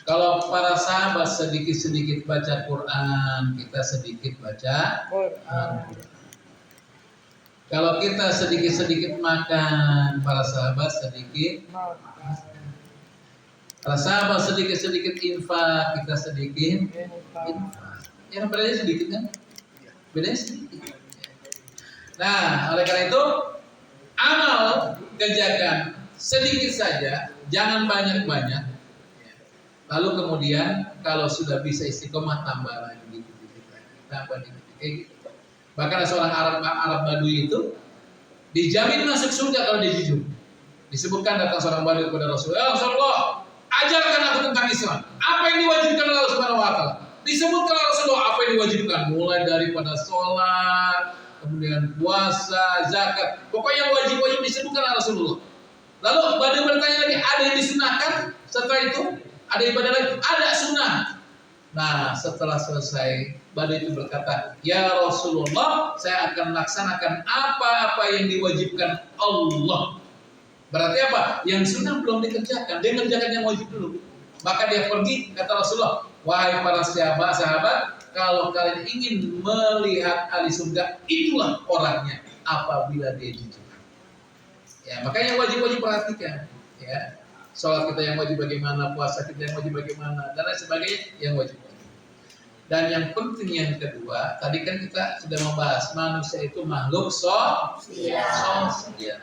Kalau para sahabat sedikit-sedikit baca Quran, kita sedikit baca Quran. Kalau kita sedikit-sedikit makan, para sahabat sedikit. Para sahabat sedikit-sedikit infak, kita sedikit infak. Yang bedanya sedikit kan? Bedanya sedikit. Nah, oleh karena itu amal kerjakan sedikit saja, jangan banyak-banyak. Lalu kemudian kalau sudah bisa istiqomah tambah lagi, tambah dikit, kayak gitu. Bahkan seorang Arab Badui itu dijamin masuk surga kalau dia jujur. Disebutkan datang seorang Badui kepada Rasulullah, ya Rasulullah, ajarkan aku tentang Islam. Apa yang diwajibkan oleh Allah Subhanahu Wa Taala? Disebutkan Rasulullah apa yang diwajibkan, mulai daripada sholat, kemudian puasa, zakat. Pokoknya yang wajib-wajib disebutkan oleh Rasulullah. Lalu badai bertanya lagi, ada yang disunahkan? Setelah itu ada ibadah lain, ada sunnah. Nah, setelah selesai, badai itu berkata, ya Rasulullah, saya akan laksanakan apa-apa yang diwajibkan Allah. Berarti apa? Yang sunnah belum dikerjakan, dia mengerjakan yang wajib dulu. Maka dia pergi, kata Rasulullah, wahai para sahabat, kalau kalian ingin melihat ahli surga, itulah orangnya apabila dia jujur. Ya, makanya wajib-wajib perhatikan. Ya, sholat kita yang wajib bagaimana, puasa kita yang wajib bagaimana, dan lain sebagainya yang wajib. Dan yang penting yang kedua, tadi kan kita sudah membahas manusia itu makhluk sosial.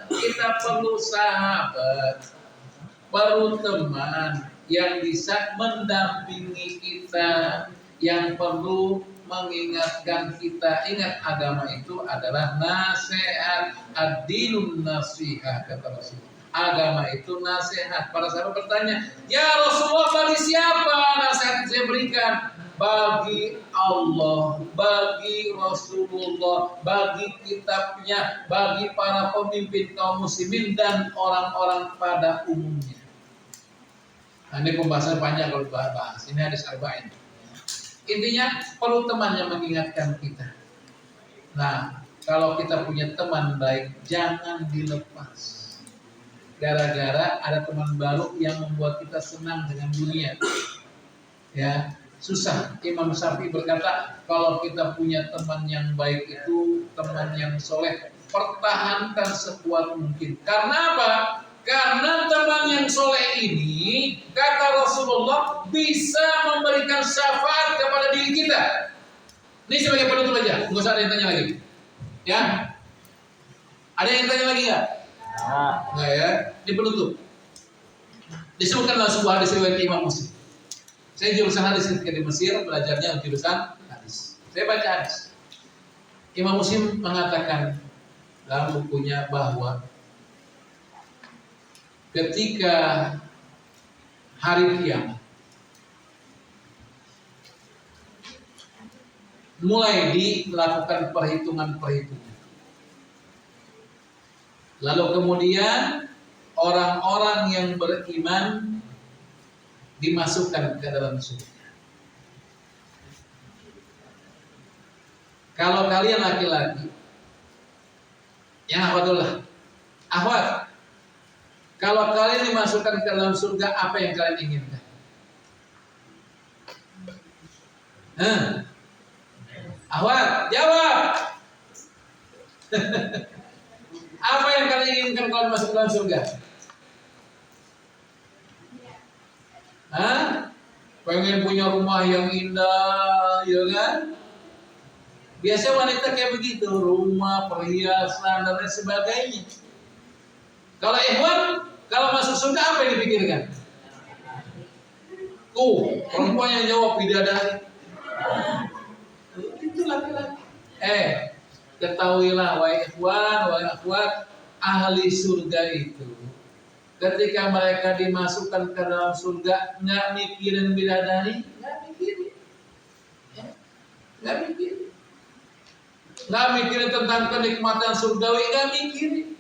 Kita perlu sahabat, perlu teman yang bisa mendampingi kita, yang perlu mengingatkan kita. Ingat, agama itu adalah nasihat, ad-dinun nasihah, kata Rasulullah. Agama itu nasihat. Para sahabat bertanya, ya Rasulullah, bagi siapa nasihat yang saya berikan? Bagi Allah, bagi Rasulullah, bagi kitabnya, bagi para pemimpin kaum muslimin dan orang-orang pada umumnya. Nah, ini pembahasan panjang kalau bahas. Ini hadis arba'in. Intinya perlu teman yang mengingatkan kita. Nah, kalau kita punya teman baik, jangan dilepas. Gara-gara ada teman baru yang membuat kita senang dengan dunia. Ya, susah. Imam Syafi'i berkata, kalau kita punya teman yang baik itu, teman yang soleh, pertahankan sekuat mungkin. Karena apa? Karena teman yang soleh ini, kata Rasulullah, bisa memberikan syafaat kepada diri kita. Ini sebagai penutup aja, nggak usah ada yang tanya lagi. Ya, ada yang tanya lagi nggak? Nggak ya, ini penutup. Disebutkanlah sebuah hadis riwayat Imam Muslim. Saya jurusan hadis ketika di Mesir, belajarnya jurusan hadis. Saya baca hadis. Imam Muslim mengatakan dalam bukunya bahwa ketika hari kiamat mulai dilakukan perhitungan-perhitungan. Lalu kemudian orang-orang yang beriman dimasukkan ke dalam surga. Kalau kalian laki-laki, yang akhwatullah, akhwat, kalau kalian dimasukkan ke dalam surga, apa yang kalian inginkan? Akhwat, jawab. Apa yang kalian inginkan kalau masuk ke dalam surga? Pengen punya rumah yang indah, ya kan? Biasa wanita kayak begitu, rumah, perhiasan, dan lain sebagainya. Kalau ikhwan, kalau masuk surga apa yang dipikirkan? Perempuan yang jawab bidadari. Itu laki-laki. Ketahuilah wahai ikhwan, wahai akhwat, ahli surga itu ketika mereka dimasukkan ke dalam surga, nggak mikirin bidadari, nggak mikirin tentang kenikmatan surgawi, nggak mikirin.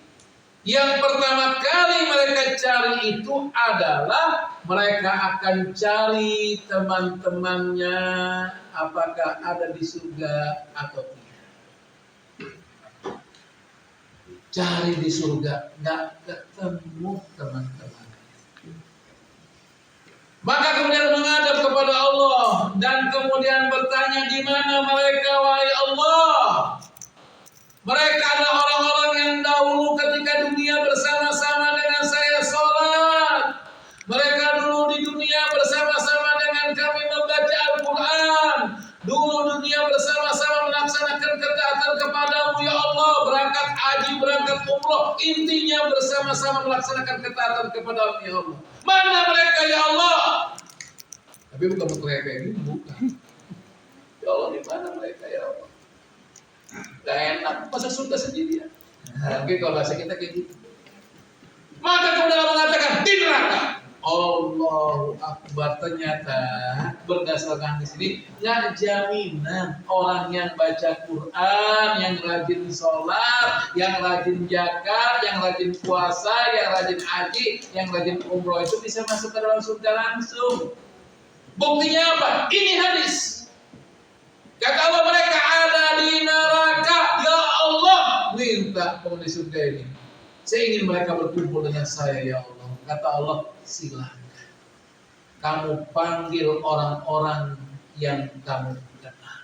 Yang pertama kali mereka cari itu adalah mereka akan cari teman-temannya, apakah ada di surga atau tidak. Cari di surga, nggak ketemu teman-teman. Maka kemudian menghadap kepada Allah dan kemudian bertanya, di mana mereka wahai Allah? Mereka adalah orang-orang yang dahulu ketika dunia bersama-sama dengan saya sholat. Mereka dulu di dunia bersama-sama dengan kami membaca Al-Quran. Dulu dunia bersama-sama melaksanakan ketaatan kepadamu ya Allah. Berangkat haji, berangkat umroh. Intinya bersama-sama melaksanakan ketaatan kepadamu ya Allah. Mana mereka ya Allah? Tapi bukan mereka kayak gini, bukan. Ya Allah, di mana mereka ya Allah? Gak enak, masa surga sendirian. Mungkin kalau bahasa kita kayak gitu. Maka kemudian Allah mengatakan, di neraka. Allahu Akbar. Ternyata berdasarkan di sini nggak jaminan orang yang baca Quran, yang rajin sholat, yang rajin zakat, yang rajin puasa, yang rajin haji, yang rajin umroh itu bisa masuk ke dalam surga langsung. Buktinya apa? Ini hadis. Kata Allah, mereka ada di neraka. Ya Allah, minta penghuni surga ini. Saya ingin mereka berkumpul dengan saya, ya Allah. Kata Allah, silakan. Kamu panggil orang-orang yang kamu kenal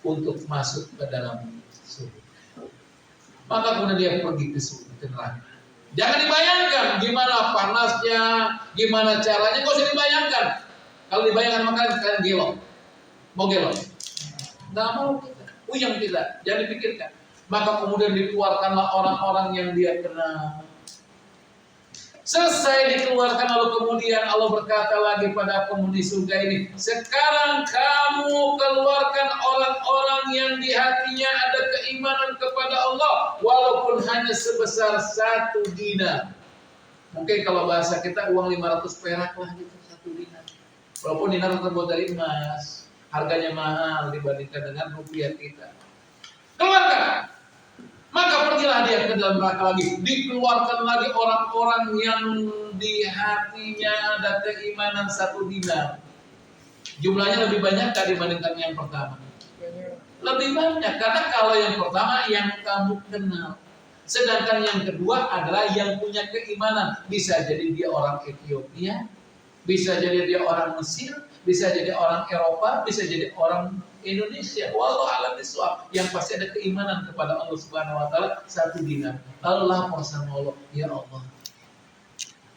untuk masuk ke dalam surga. Maka kemudian dia pergi ke surga, neraka. Jangan dibayangkan gimana panasnya, gimana caranya. Nggak usah dibayangkan. Kalau dibayangkan maka kalian gelo. Mau gelo? Nggak mau kita. Uyang tidak. Jangan dipikirkan. Maka kemudian dikeluarkanlah orang-orang yang dia kenal. Selesai dikeluarkan, lalu kemudian Allah berkata lagi pada penghuni surga ini, sekarang kamu keluarkan orang-orang yang di hatinya ada keimanan kepada Allah, walaupun hanya sebesar 1 dinar. Mungkin kalau bahasa kita uang 500 perak lah gitu, 1 dinar. Walaupun dinar terbuat dari emas, harganya mahal dibandingkan dengan rupiah kita. Keluarkan. Maka pergilah dia ke dalam neraka lagi. Dikeluarkan lagi orang-orang yang di hatinya ada keimanan 1 dinar. Jumlahnya lebih banyak dibandingkan yang pertama. Lebih banyak. Karena kalau yang pertama yang kamu kenal. Sedangkan yang kedua adalah yang punya keimanan. Bisa jadi dia orang Ethiopia. Bisa jadi dia orang Mesir. Bisa jadi orang Eropa. Bisa jadi orang Indonesia, wallahu a'lam bishawab, yang pasti ada keimanan kepada Allah Subhanahu wa taala 1 dinar. Lalu lapor sama Allah, ya Allah,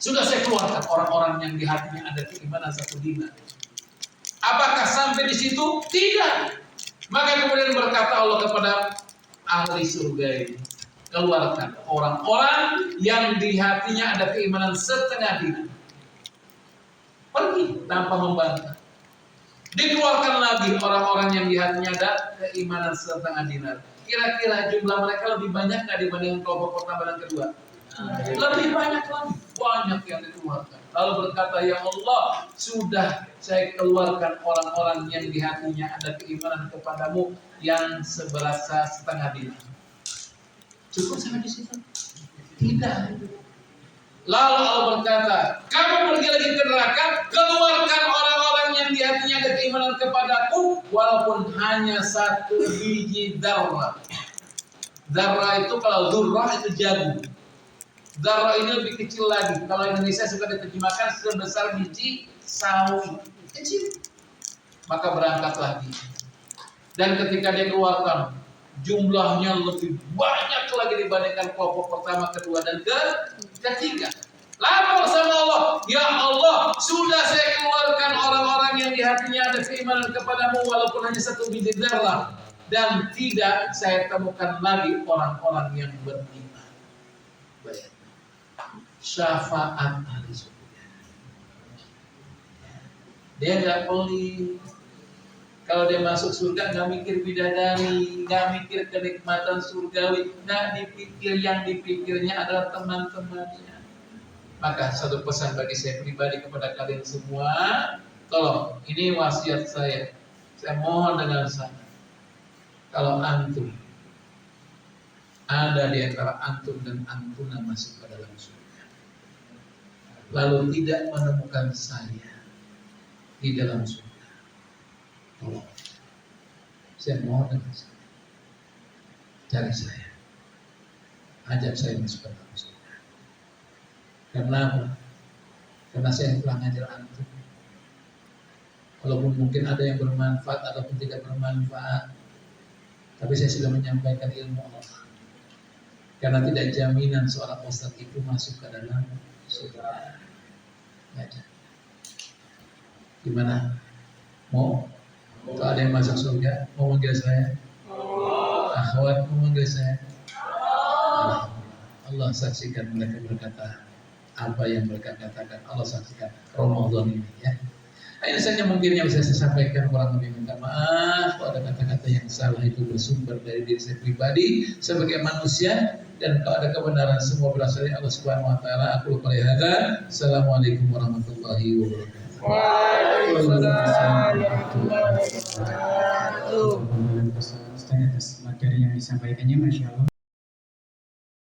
sudah saya keluarkan orang-orang yang di hatinya ada keimanan 1 dinar. Apakah sampai di situ? Tidak. Maka kemudian berkata Allah kepada ahli surga ini, keluarkan orang-orang yang di hatinya ada keimanan 1/2 dinar. Pergi tanpa membantah. Dikeluarkan lagi orang-orang yang di hatinya ada keimanan 1/2 dinar. Kira-kira jumlah mereka lebih banyak nggak dibanding kelompok pertama dan kedua? Lebih banyak lagi. Banyak yang dikeluarkan. Lalu berkata, ya Allah, sudah saya keluarkan orang-orang yang di hatinya ada keimanan kepadamu yang seberasa 1/2 dinar. Cukup sampai di situ? Tidak. Lalu Allah berkata, kamu pergi lagi ke neraka, keluarkan orang-orang yang di hatinya ada keimanan kepadaku, walaupun hanya 1 biji darah. Darah itu kalau durrah itu jagung. Darah ini lebih kecil lagi. Kalau Indonesia suka diterjemahkan sebesar biji sawi. Kecil. Maka berangkat lagi. Dan ketika dia keluarkan, jumlahnya lebih banyak lagi dibandingkan kelompok pertama, kedua, dan ketiga. Lapor sama Allah, ya Allah, sudah saya keluarkan orang-orang yang di hatinya ada keimanan kepadamu walaupun hanya 1 biji darah, dan tidak saya temukan lagi orang-orang yang beriman. Baik. Syafaat ahli surga. Dia nggak pelit. Kalau dia masuk surga nggak mikir bidadari, nggak mikir kenikmatan surgawi, nggak dipikir, yang dipikirnya adalah teman-temannya. Maka satu pesan bagi saya pribadi kepada kalian semua, tolong, ini wasiat saya mohon dengan sangat, kalau antum ada di antara antum dan antuna masuk ke dalam surga, lalu tidak menemukan saya di dalam surga, tolong, saya mohon dengan saya, cari saya, ajak saya masuk ke dalam surga. Karena apa? Karena saya telah ngajar antum. Walaupun mungkin ada yang bermanfaat ataupun tidak bermanfaat, tapi saya sudah menyampaikan ilmu Allah. Karena tidak jaminan seorang ustadz itu masuk ke dalam surga. Gimana? Mau? Kalau ada yang masuk surga, mau manggil saya? Akhwat mau manggil saya? Allah saksikan mereka berkata apa yang mereka katakan. Allah saksikan Ramadan ini ya. Ini saja mungkin yang bisa saya sampaikan, kurang lebih minta maaf kalau ada kata-kata yang salah itu bersumber dari diri saya pribadi sebagai manusia, dan kalau ada kebenaran semua berasal dari Allah Subhanahu wa taala. Aku lupa hadza. Assalamualaikum warahmatullahi wabarakatuh. Waalaikumsalam warahmatullahi wabarakatuh. Ustaz atas materi yang disampaikannya, masya Allah.